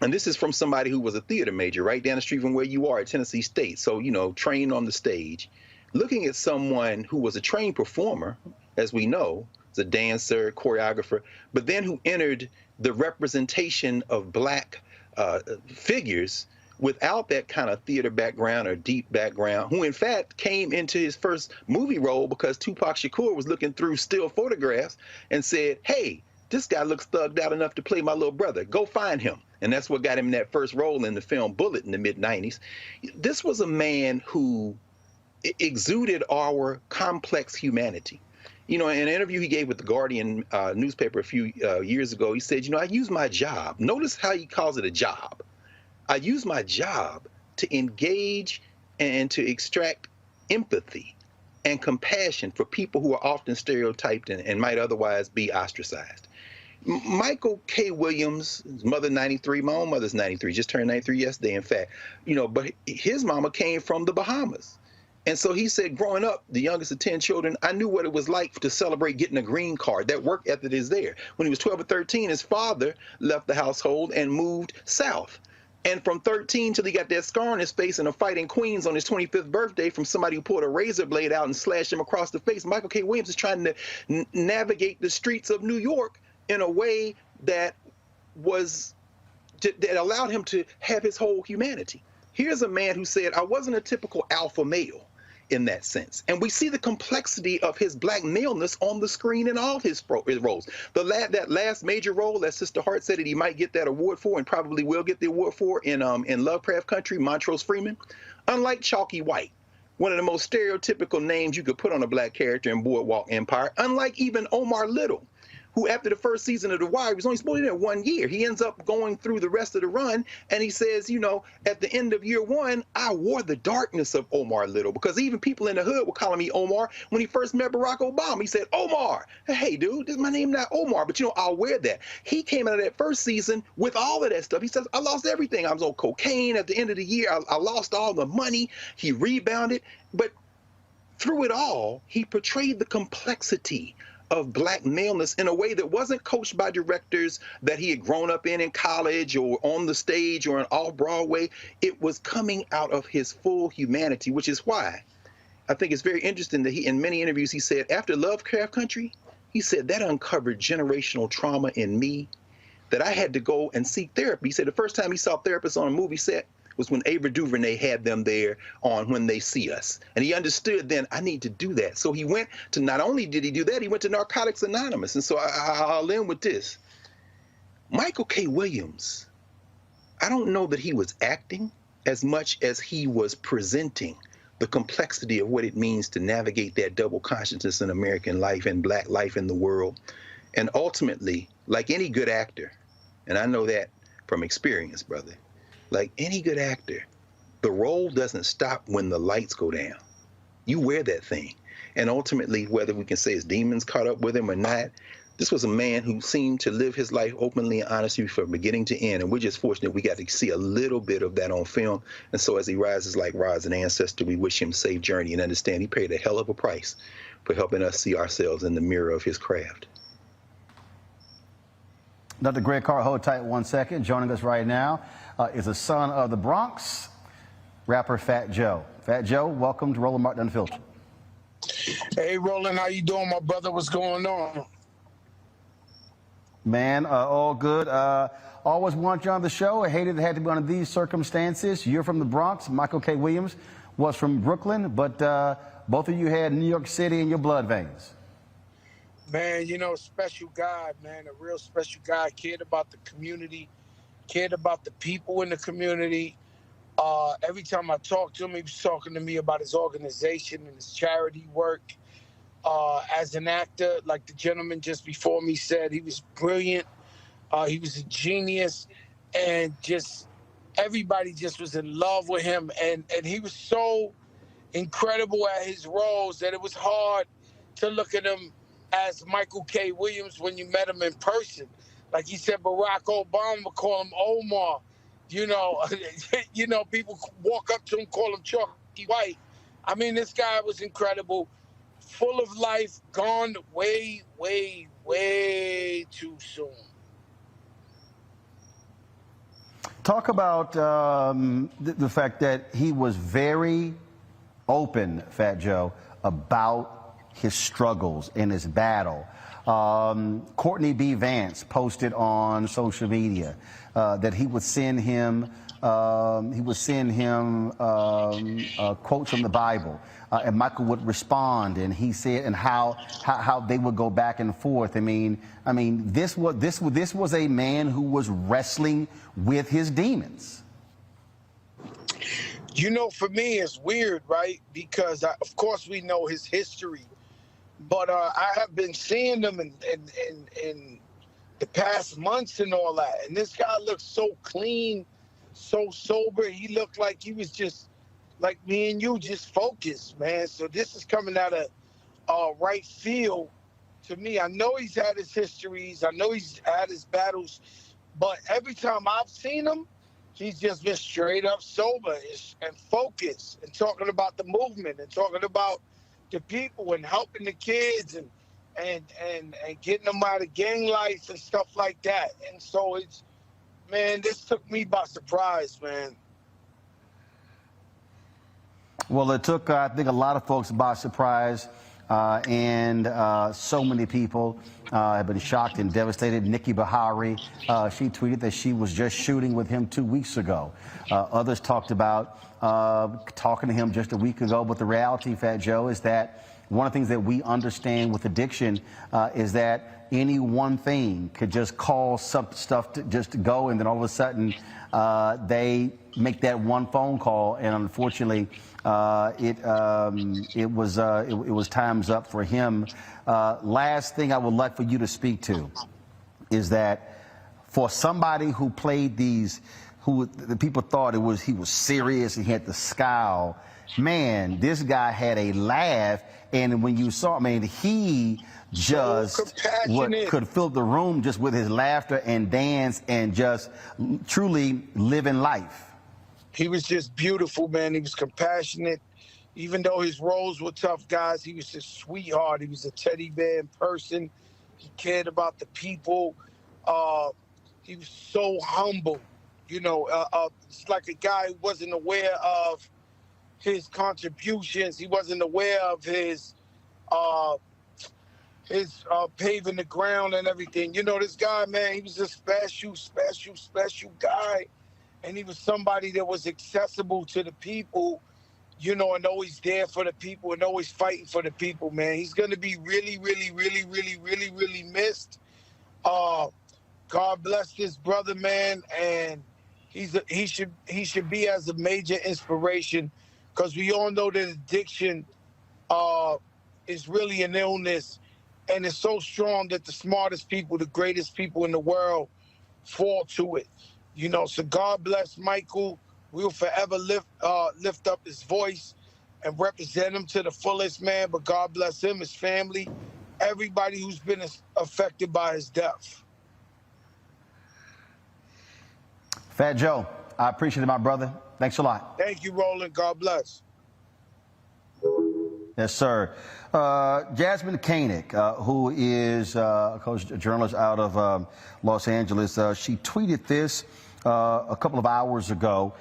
and this is from somebody who was a theater major right down the street from where you are at Tennessee State. So, you know, trained on the stage, looking at someone who was a trained performer, as we know, as a dancer, choreographer, but then who entered the representation of black figures without that kind of theater background or deep background, who in fact came into his first movie role because Tupac Shakur was looking through still photographs and said, hey, this guy looks thugged out enough to play my little brother. Go find him. And that's what got him that first role in the film Bullet in the mid-90s. This was a man who exuded our complex humanity. You know, in an interview he gave with the Guardian newspaper a few years ago, he said, you know, I use my job. Notice how he calls it a job. I use my job to engage and to extract empathy and compassion for people who are often stereotyped and might otherwise be ostracized. Michael K. Williams, his mother 93, my own mother's 93, just turned 93 yesterday, in fact, you know, but his mama came from the Bahamas. And so he said, growing up, the youngest of 10 children, I knew what it was like to celebrate getting a green card. That work ethic is there. When he was 12 or 13, his father left the household and moved south. And from 13 till he got that scar on his face in a fight in Queens on his 25th birthday from somebody who pulled a razor blade out and slashed him across the face, Michael K. Williams is trying to navigate the streets of New York in a way that allowed him to have his whole humanity. Here's a man who said, I wasn't a typical alpha male in that sense. And we see the complexity of his black maleness on the screen in all his roles. That last major role that Sister Hart said that he might get that award for and probably will get the award for in Lovecraft Country, Montrose Freeman, unlike Chalky White, one of the most stereotypical names you could put on a black character in Boardwalk Empire, unlike even Omar Little, who after the first season of The Wire was only supposed to be there 1 year. He ends up going through the rest of the run, and he says, you know, at the end of year 1, I wore the darkness of Omar Little, because even people in the hood were calling me Omar. When he first met Barack Obama, he said, Omar. Hey, dude, this is my name, not Omar, but, you know, I'll wear that. He came out of that first season with all of that stuff. He says, I lost everything. I was on cocaine at the end of the year. I lost all the money. He rebounded. But through it all, he portrayed the complexity of black maleness in a way that wasn't coached by directors that he had grown up in college or on the stage or in off-Broadway. It was coming out of his full humanity, which is why I think it's very interesting that he, in many interviews, he said, after Lovecraft Country, he said that uncovered generational trauma in me that I had to go and seek therapy. He said the first time he saw therapists on a movie set was when Ava DuVernay had them there on When They See Us. And he understood then, I need to do that. So he went to, not only did he do that, he went to Narcotics Anonymous. And so I'll end with this. Michael K. Williams, I don't know that he was acting as much as he was presenting the complexity of what it means to navigate that double consciousness in American life and black life in the world. And ultimately, like any good actor, and I know that from experience, brother, like any good actor, the role doesn't stop when the lights go down. You wear that thing. And ultimately, whether we can say his demons caught up with him or not, this was a man who seemed to live his life openly and honestly from beginning to end. And we're just fortunate we got to see a little bit of that on film. And so as he rises like Roz, an ancestor, we wish him safe journey and understand he paid a hell of a price for helping us see ourselves in the mirror of his craft. Dr. Greg Carr, hold tight 1 second. Joining us right now is a son of the Bronx, rapper Fat Joe. Fat Joe, welcome to Roland Martin Unfiltered. Hey, Roland, how you doing, my brother? What's going on? Man, all good. Always wanted you on the show. I hated it had to be under these circumstances. You're from the Bronx. Michael K. Williams was from Brooklyn, but both of you had New York City in your blood veins. Man, you know, special guy, man, a real special guy. Cared about the community, cared about the people in the community. Every time I talked to him, he was talking to me about his organization and his charity work. As an actor, like the gentleman just before me said, he was brilliant. He was a genius, and just everybody just was in love with him. And he was so incredible at his roles that it was hard to look at him as Michael K. Williams when you met him in person. Like he said, Barack Obama would call him Omar. You know, people walk up to him, call him Chalky White. I mean, this guy was incredible, full of life, gone way, way, way too soon. Talk about the fact that he was very open, Fat Joe, about his struggles in his battle. Courtney B. Vance posted on social media that he would send him quotes from the Bible, and Michael would respond, and he said, and how they would go back and forth. I mean, this was a man who was wrestling with his demons. You know, for me, it's weird, right? Because of course we know his history, but I have been seeing him in the past months and all that, and this guy looks so clean, so sober. He looked like he was just like me and you, just focused, man. So this is coming out of right field to me. I know he's had his histories, I know he's had his battles, but every time I've seen him, he's just been straight up sober and focused and talking about the movement and talking about the people and helping the kids and getting them out of gang life and stuff like that. And so man, this took me by surprise, man. Well, it took, I think, a lot of folks by surprise, and so many people have been shocked and devastated. Nikki Bahari, she tweeted that she was just shooting with him 2 weeks ago. Others talked about talking to him just a week ago, but the reality, Fat Joe, is that one of the things that we understand with addiction is that any one thing could just cause some stuff to just go, and then all of a sudden they make that one phone call, and unfortunately it was time's up for him. Last thing I would like for you to speak to is that for somebody who played these, who the people thought he was serious, he had the scowl, man, this guy had a laugh, and when you saw, he just could fill the room just with his laughter and dance and just truly living life. He was just beautiful, man. He was compassionate. Even though his roles were tough, guys, he was a sweetheart. He was a teddy bear in person. He cared about the people. He was so humble. You know, it's like a guy who wasn't aware of his contributions. He wasn't aware of his paving the ground and everything. You know, this guy, man, he was a special guy. And he was somebody that was accessible to the people, you know, and always there for the people and always fighting for the people, man. He's going to be really, really, really, really, really, really missed. God bless this brother, man. And he should be as a major inspiration, because we all know that addiction is really an illness, and it's so strong that the smartest people, the greatest people in the world, fall to it. You know, so God bless Michael. We'll forever lift up his voice and represent him to the fullest, man. But God bless him, his family, everybody who's been affected by his death. Fat Joe, I appreciate it, my brother. Thanks a lot. Thank you, Roland. God bless. Yes, sir. Jasmine Koenig, who is a journalist out of Los Angeles, she tweeted this a couple of hours ago.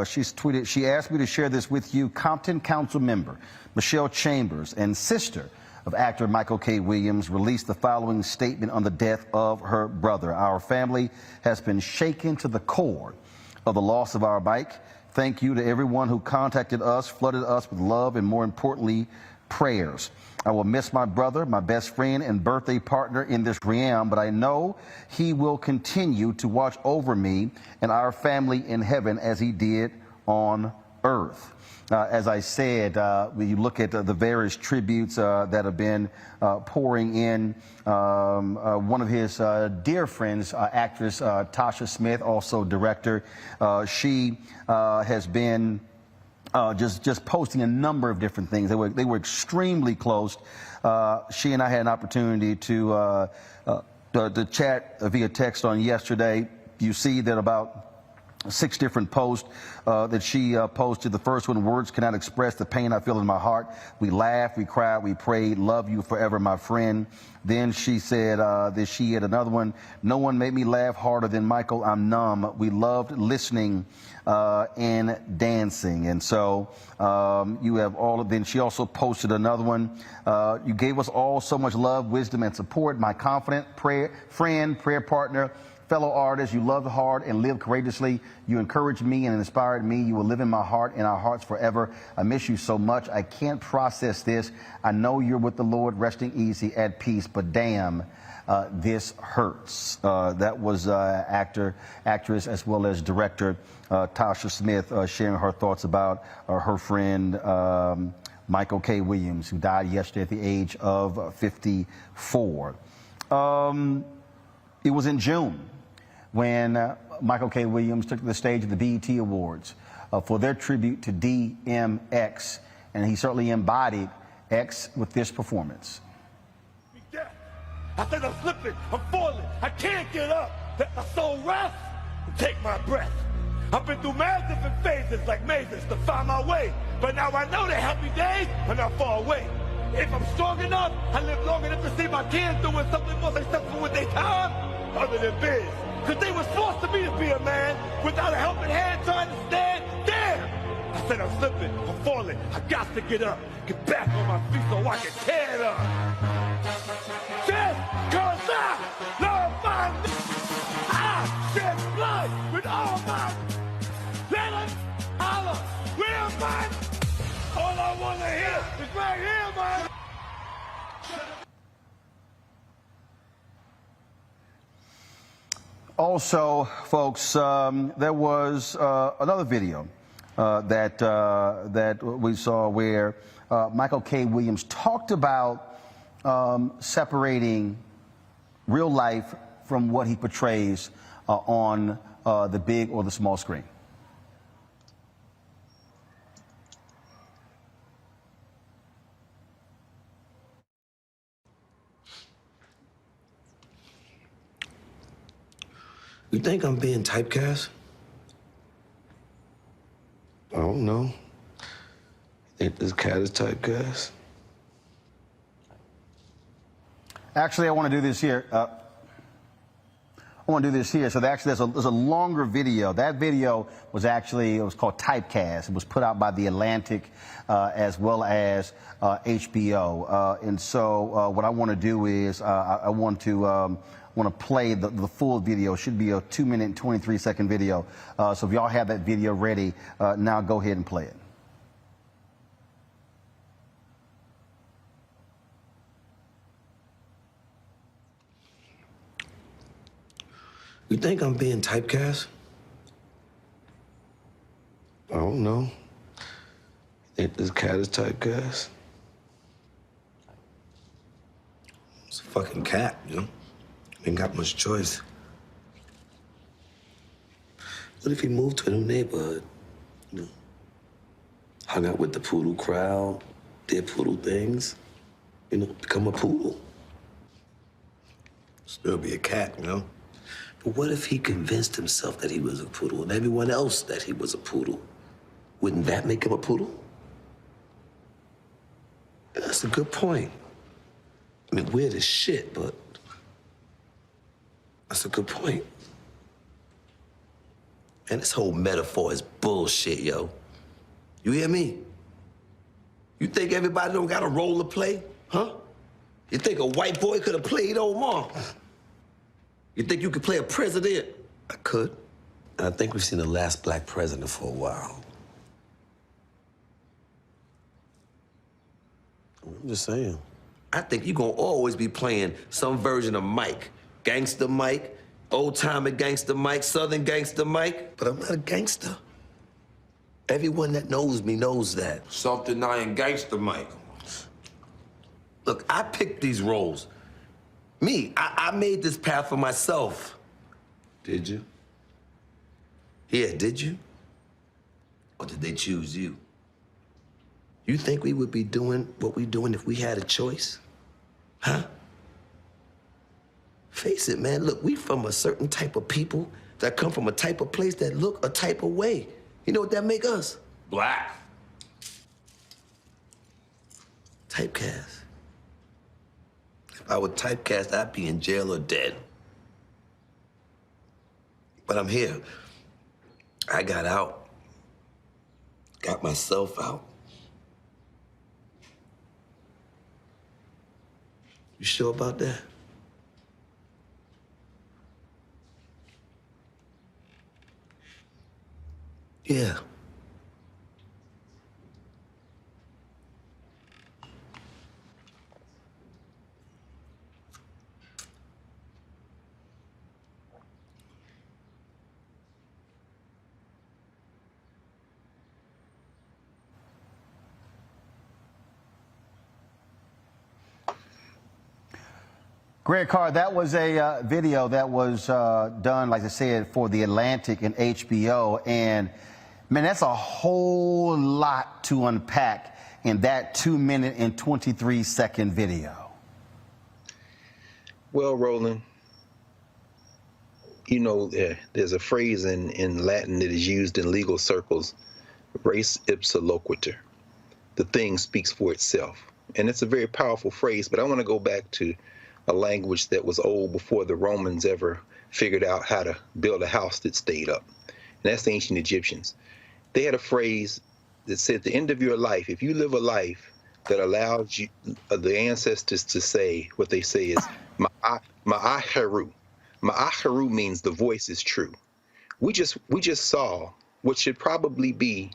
She asked me to share this with you. Compton Council member Michelle Chambers and sister of actor Michael K. Williams released the following statement on the death of her brother. Our family has been shaken to the core of the loss of our Mike. Thank you to everyone who contacted us, flooded us with love, and more importantly, prayers. I will miss my brother, my best friend and birthday partner in this realm, but I know he will continue to watch over me and our family in heaven as he did on earth. As I said, when you look at the various tributes that have been pouring in, one of his dear friends, actress Tasha Smith, also director, she has been just posting a number of different things. They were extremely close. She and I had an opportunity to chat via text on yesterday. You see that about 6 different posts that she posted. The first one, words cannot express the pain I feel in my heart. We laughed, we cried, we prayed, love you forever, my friend. Then she said that she had another one, no one made me laugh harder than Michael, I'm numb. We loved listening and dancing. And so you have all of, then she also posted another one. You gave us all so much love, wisdom, and support. My confident friend, prayer partner, fellow artists, you loved hard and lived courageously. You encouraged me and inspired me. You will live in my heart and our hearts forever. I miss you so much. I can't process this. I know you're with the Lord, resting easy, at peace, but damn, this hurts. That was actress, as well as director Tasha Smith sharing her thoughts about her friend Michael K. Williams, who died yesterday at the age of 54. It was in June when Michael K. Williams took the stage at the BET Awards for their tribute to DMX, and he certainly embodied X with this performance. I said I'm slipping, I'm falling, I can't get up. Let my soul rest and take my breath. I've been through many different phases like mazes to find my way, but now I know the happy days are not far away. If I'm strong enough, I live long enough to see my kids doing something more successful with their time other than biz. Cause they was forced to me to be a man without a helping hand trying to stand. Damn! I said I'm slipping, I'm falling, I got to get up, get back on my feet so I can tear it up. Just cause I love my I shed blood with all my let us holler, real man. All I wanna hear is right here, man. Also, folks, there was another video that we saw where Michael K. Williams talked about separating real life from what he portrays on the big or the small screen. You think I'm being typecast? I don't know. Think this cat is typecast? Actually, I want to do this here. So actually, there's a longer video. That video was actually, it was called Typecast. It was put out by The Atlantic as well as HBO. And so what I want to do is I want to play the full video. It should be a 2-minute and 23-second video. So if y'all have that video ready, now go ahead and play it. You think I'm being typecast? I don't know. Think this cat is typecast? It's a fucking cat, you know? Ain't got much choice. What if he moved to a new neighborhood? You know, hung out with the poodle crowd, did poodle things, you know, become a poodle. Still be a cat, you know? But what if he convinced himself that he was a poodle and everyone else that he was a poodle? Wouldn't that make him a poodle? That's a good point. I mean, weird as shit, but that's a good point. And this whole metaphor is bullshit, yo. You hear me? You think everybody don't got a role to play, huh? You think a white boy could have played Omar? You think you could play a president? I could. And I think we've seen the last black president for a while. I'm just saying. I think you're gonna always be playing some version of Mike. Gangster Mike, old-timer gangster Mike, southern gangster Mike. But I'm not a gangster. Everyone that knows me knows that. Self-denying gangster Mike. Look, I picked these roles. I made this path for myself. Did you? Yeah, did you? Or did they choose you? You think we would be doing what we're doing if we had a choice? Huh? Face it, man. Look, we from a certain type of people that come from a type of place that look a type of way. You know what that make us? Black. Typecast. If I were typecast, I'd be in jail or dead. But I'm here. I got out. Got myself out. You sure about that? Yeah. Greg Carr, that was a video that was done, like I said, for The Atlantic and HBO. And, man, that's a whole lot to unpack in that 2-minute and 23-second video. Well, Roland, you know, there's a phrase in Latin that is used in legal circles, res ipsa loquitur. The thing speaks for itself. And it's a very powerful phrase, but I want to go back to a language that was old before the Romans ever figured out how to build a house that stayed up. And that's the ancient Egyptians. They had a phrase that said, at the end of your life, if you live a life that allows you, the ancestors to say, what they say is, ma'aheru. Ma'aheru means the voice is true. We just saw what should probably be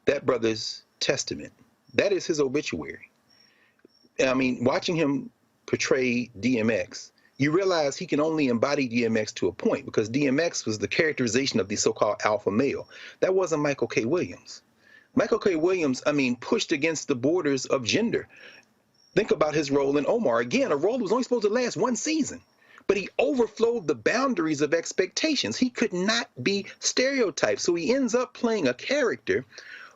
that brother's testament. That is his obituary. I mean, watching him portray DMX, you realize he can only embody DMX to a point, because DMX was the characterization of the so-called alpha male. That wasn't Michael K. Williams. Michael K. Williams, I mean, pushed against the borders of gender. Think about his role in Omar. Again, a role that was only supposed to last one season, but he overflowed the boundaries of expectations. He could not be stereotyped. So he ends up playing a character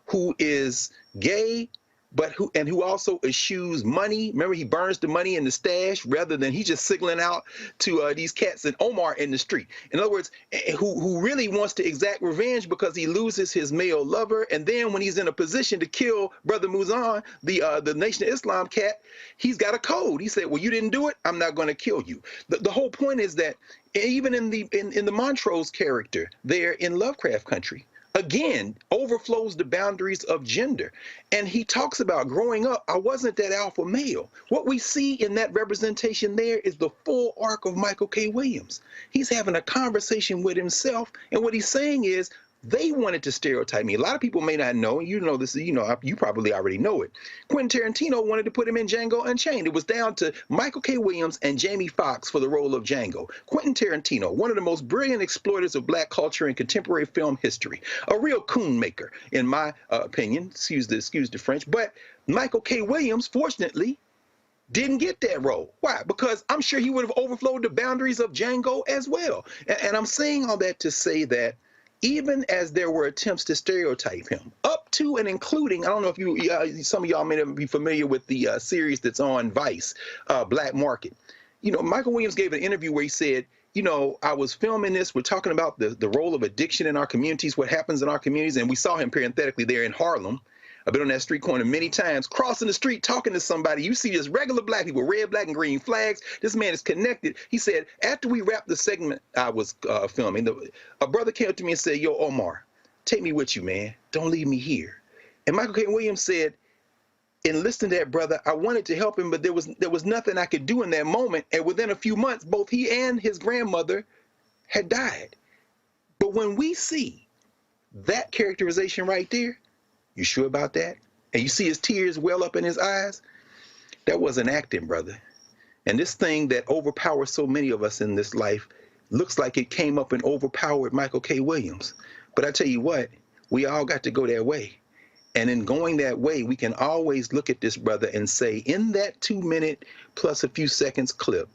who is gay, but who also eschews money. Remember, he burns the money in the stash rather than he's just signaling out to these cats and Omar in the street. In other words, who really wants to exact revenge because he loses his male lover, and then when he's in a position to kill Brother Muzan, the Nation of Islam cat, he's got a code. He said, "Well, you didn't do it. I'm not going to kill you." The whole point is that even in the Montrose character there in Lovecraft Country, again, overflows the boundaries of gender. And he talks about growing up, I wasn't that alpha male. What we see in that representation there is the full arc of Michael K. Williams. He's having a conversation with himself, and what he's saying is, they wanted to stereotype me. A lot of people may not know, you know this, you know, you probably already know it. Quentin Tarantino wanted to put him in Django Unchained. It was down to Michael K. Williams and Jamie Foxx for the role of Django. Quentin Tarantino, one of the most brilliant exploiters of black culture in contemporary film history. A real coon maker, in my opinion, excuse the French, but Michael K. Williams, fortunately, didn't get that role. Why? Because I'm sure he would have overflowed the boundaries of Django as well. And I'm saying all that to say that even as there were attempts to stereotype him, up to and including, I don't know if you, some of y'all may not be familiar with the series that's on Vice, Black Market. You know, Michael Williams gave an interview where he said, you know, I was filming this, we're talking about the role of addiction in our communities, what happens in our communities, and we saw him parenthetically there in Harlem. I've been on that street corner many times, crossing the street, talking to somebody. You see just regular black people, red, black, and green flags. This man is connected. He said, after we wrapped the segment I was filming, a brother came up to me and said, "Yo, Omar, take me with you, man. Don't leave me here." And Michael K. Williams said, in listening to that brother, I wanted to help him, but there was nothing I could do in that moment. And within a few months, both he and his grandmother had died. But when we see that characterization right there, you sure about that? And you see his tears well up in his eyes. That wasn't acting, brother. And this thing that overpowers so many of us in this life looks like it came up and overpowered Michael K. Williams. But I tell you what, we all got to go that way. And in going that way, we can always look at this brother and say, in that 2 minute plus a few seconds clip,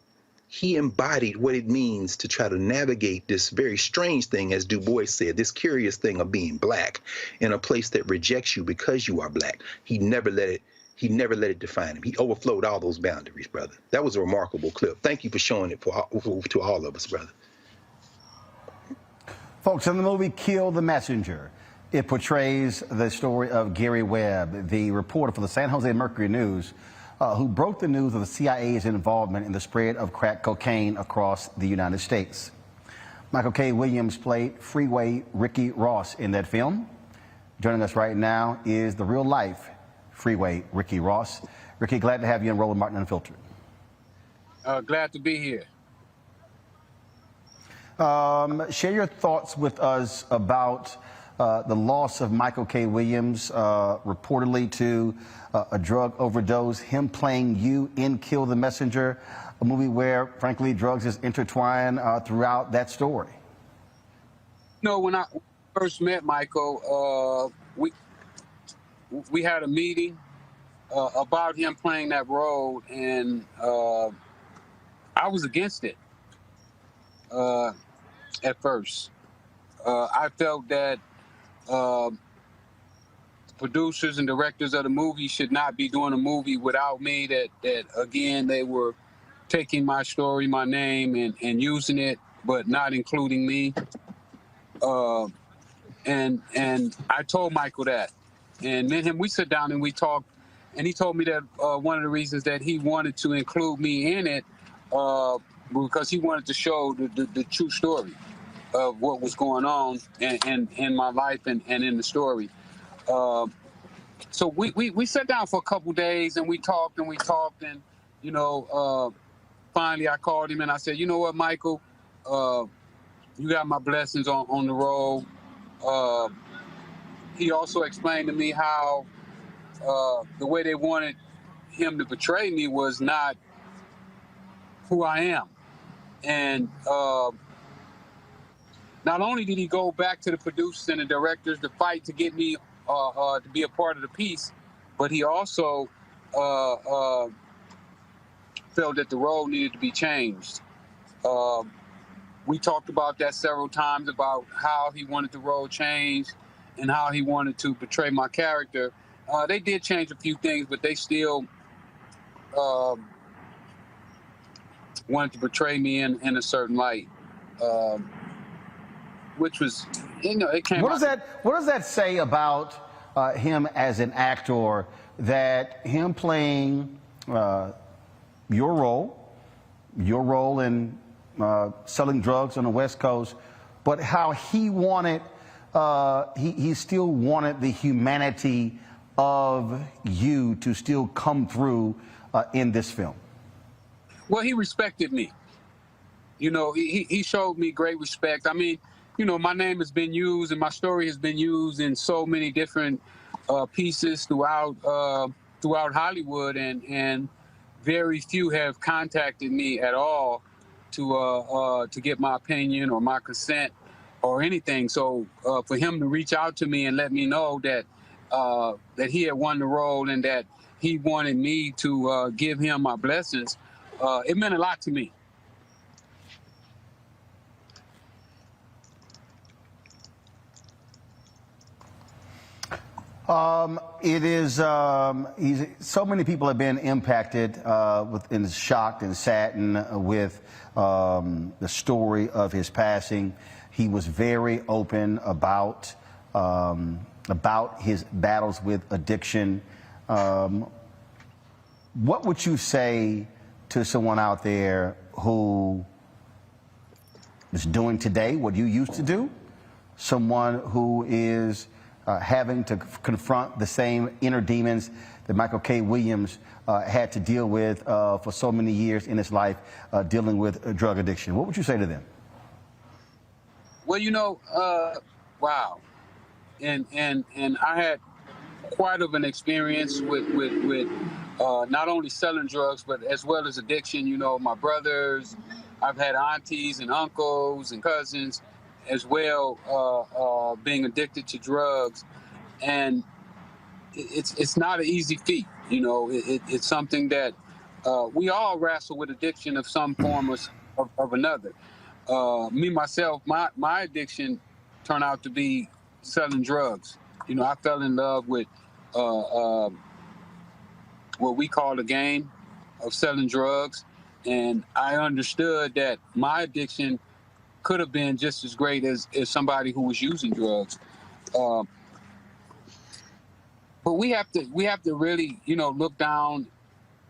he embodied what it means to try to navigate this very strange thing, as Du Bois said, this curious thing of being black in a place that rejects you because you are black. He never let it define him. He overflowed all those boundaries, brother. That was a remarkable clip. Thank you for showing it to all of us, brother. Folks, in the movie Kill the Messenger, it portrays the story of Gary Webb, the reporter for the San Jose Mercury News, who broke the news of the CIA's involvement in the spread of crack cocaine across the United States. Michael K. Williams played Freeway Ricky Ross in that film. Joining us right now is the real-life Freeway Ricky Ross. Ricky, glad to have you on Roland Martin Unfiltered. Glad to be here. Share your thoughts with us about the loss of Michael K. Williams, reportedly to a drug overdose, him playing you in Kill the Messenger, a movie where, frankly, drugs is intertwined throughout that story. You know, when I first met Michael, we had a meeting about him playing that role, and I was against it at first. I felt that producers and directors of the movie should not be doing a movie without me, that again, they were taking my story, my name, and using it, but not including me. And I told Michael that. And me and him, we sat down and we talked, and he told me that one of the reasons that he wanted to include me in it because he wanted to show the true story of what was going on in my life and in the story. So we sat down for a couple days and we talked and you know, finally I called him and I said, you know what, Michael, you got my blessings on the road. He also explained to me how the way they wanted him to portray me was not who I am. And not only did he go back to the producers and the directors to fight to get me to be a part of the piece, but he also felt that the role needed to be changed. We talked about that several times, about how he wanted the role changed and how he wanted to portray my character. They did change a few things, but they still wanted to portray me in a certain light. Which was, you know, it came. What does that say about him as an actor? That him playing your role in selling drugs on the West Coast, but how he wanted, he still wanted the humanity of you to still come through in this film. Well, he respected me. You know, he showed me great respect. I mean, you know, my name has been used and my story has been used in so many different pieces throughout Hollywood, and very few have contacted me at all to get my opinion or my consent or anything. So for him to reach out to me and let me know that that he had won the role and that he wanted me to give him my blessings, it meant a lot to me. It is, so many people have been impacted and shocked and saddened with the story of his passing. He was very open about his battles with addiction. What would you say to someone out there who is doing today what you used to do? Someone who is having to confront the same inner demons that Michael K. Williams had to deal with for so many years in his life, dealing with drug addiction. What would you say to them? Well, you know, wow. And I had quite of an experience with not only selling drugs, but as well as addiction. You know, my brothers, I've had aunties and uncles and cousins as well being addicted to drugs. And it's not an easy feat. You know, it's something that we all wrestle with addiction of some form of another. Me, myself, my addiction turned out to be selling drugs. You know, I fell in love with what we call the game of selling drugs. And I understood that my addiction could have been just as great as somebody who was using drugs. But we have to really, you know, look down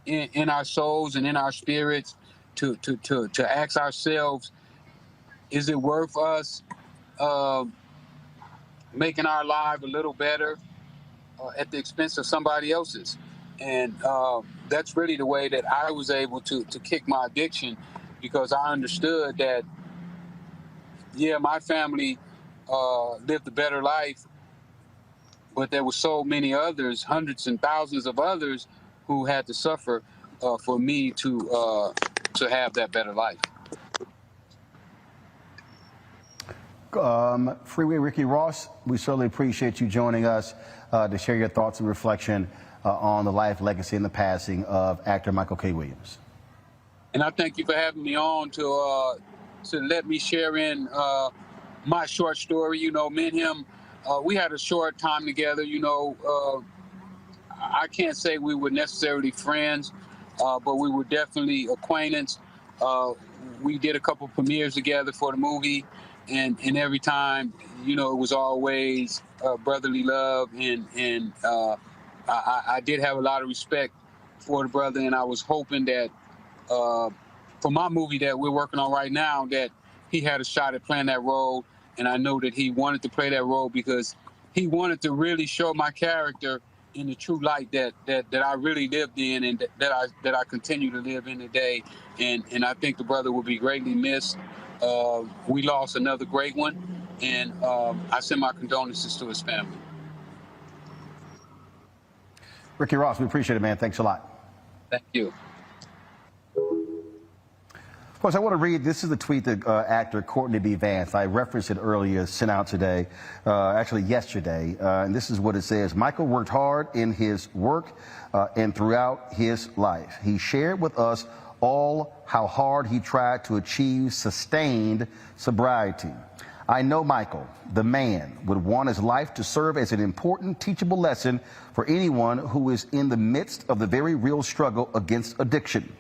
in our souls and in our spirits to ask ourselves, is it worth us making our life a little better at the expense of somebody else's? And that's really the way that I was able to kick my addiction, because I understood that, yeah, my family lived a better life, but there were so many others, hundreds and thousands of others, who had to suffer for me to have that better life. Freeway Ricky Ross, we certainly appreciate you joining us to share your thoughts and reflection on the life, legacy, and the passing of actor Michael K. Williams. And I thank you for having me on to let me share in my short story. You know, me and him, we had a short time together. You know, I can't say we were necessarily friends, but we were definitely acquaintance. We did a couple premieres together for the movie, and every time, you know, it was always brotherly love, and I did have a lot of respect for the brother, and I was hoping that for my movie that we're working on right now, that he had a shot at playing that role. And I know that he wanted to play that role because he wanted to really show my character in the true light that I really lived in, and that I continue to live in today. And I think the brother will be greatly missed. We lost another great one, and I send my condolences to his family. Ricky Ross, we appreciate it, man. Thanks a lot. Thank you. Of course, I want to read, this is the tweet that actor Courtney B. Vance, I referenced it earlier, sent out today, actually yesterday, and this is what it says. Michael worked hard in his work and throughout his life. He shared with us all how hard he tried to achieve sustained sobriety. I know Michael, the man, would want his life to serve as an important teachable lesson for anyone who is in the midst of the very real struggle against addiction.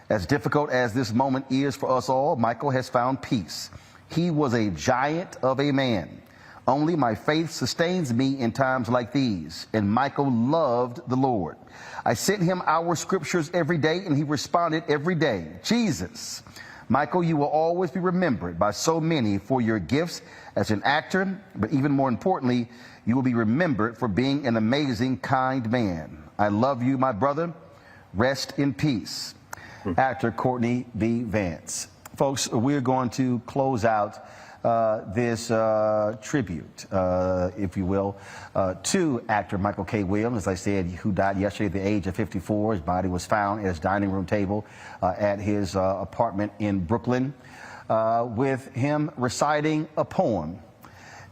As difficult as this moment is for us all, Michael has found peace. He was a giant of a man. Only my faith sustains me in times like these, and Michael loved the Lord. I sent him our scriptures every day, and he responded every day, Jesus. Michael, you will always be remembered by so many for your gifts as an actor, but even more importantly, you will be remembered for being an amazing, kind man. I love you, my brother. Rest in peace. Actor Courtney B. Vance. Folks, we're going to close out this tribute, if you will, to actor Michael K. Williams, as I said, who died yesterday at the age of 54. His body was found at his dining room table at his apartment in Brooklyn, with him reciting a poem.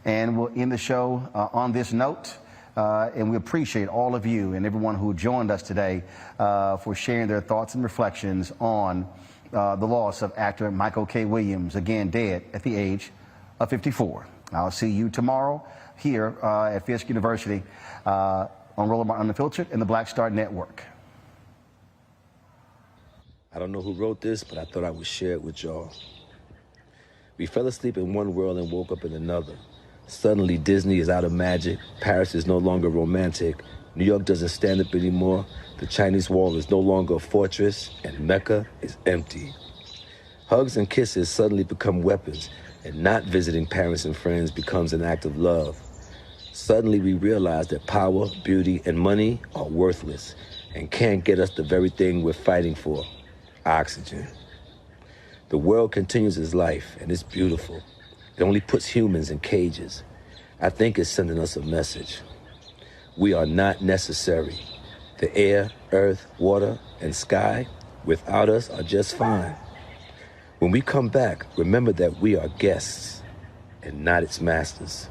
And we'll end the show on this note. And we appreciate all of you and everyone who joined us today for sharing their thoughts and reflections on the loss of actor Michael K. Williams, again dead at the age of 54. I'll see you tomorrow here at Fisk University on Roland Unfiltered and the Black Star Network. I don't know who wrote this, but I thought I would share it with y'all. We fell asleep in one world and woke up in another. Suddenly, Disney is out of magic, Paris is no longer romantic, New York doesn't stand up anymore, the Chinese wall is no longer a fortress, and Mecca is empty. Hugs and kisses suddenly become weapons, and not visiting parents and friends becomes an act of love. Suddenly, we realize that power, beauty, and money are worthless and can't get us the very thing we're fighting for, oxygen. The world continues its life, and it's beautiful. It only puts humans in cages. I think it's sending us a message. We are not necessary. The air, earth, water, and sky without us are just fine. When we come back, remember that we are guests and not its masters.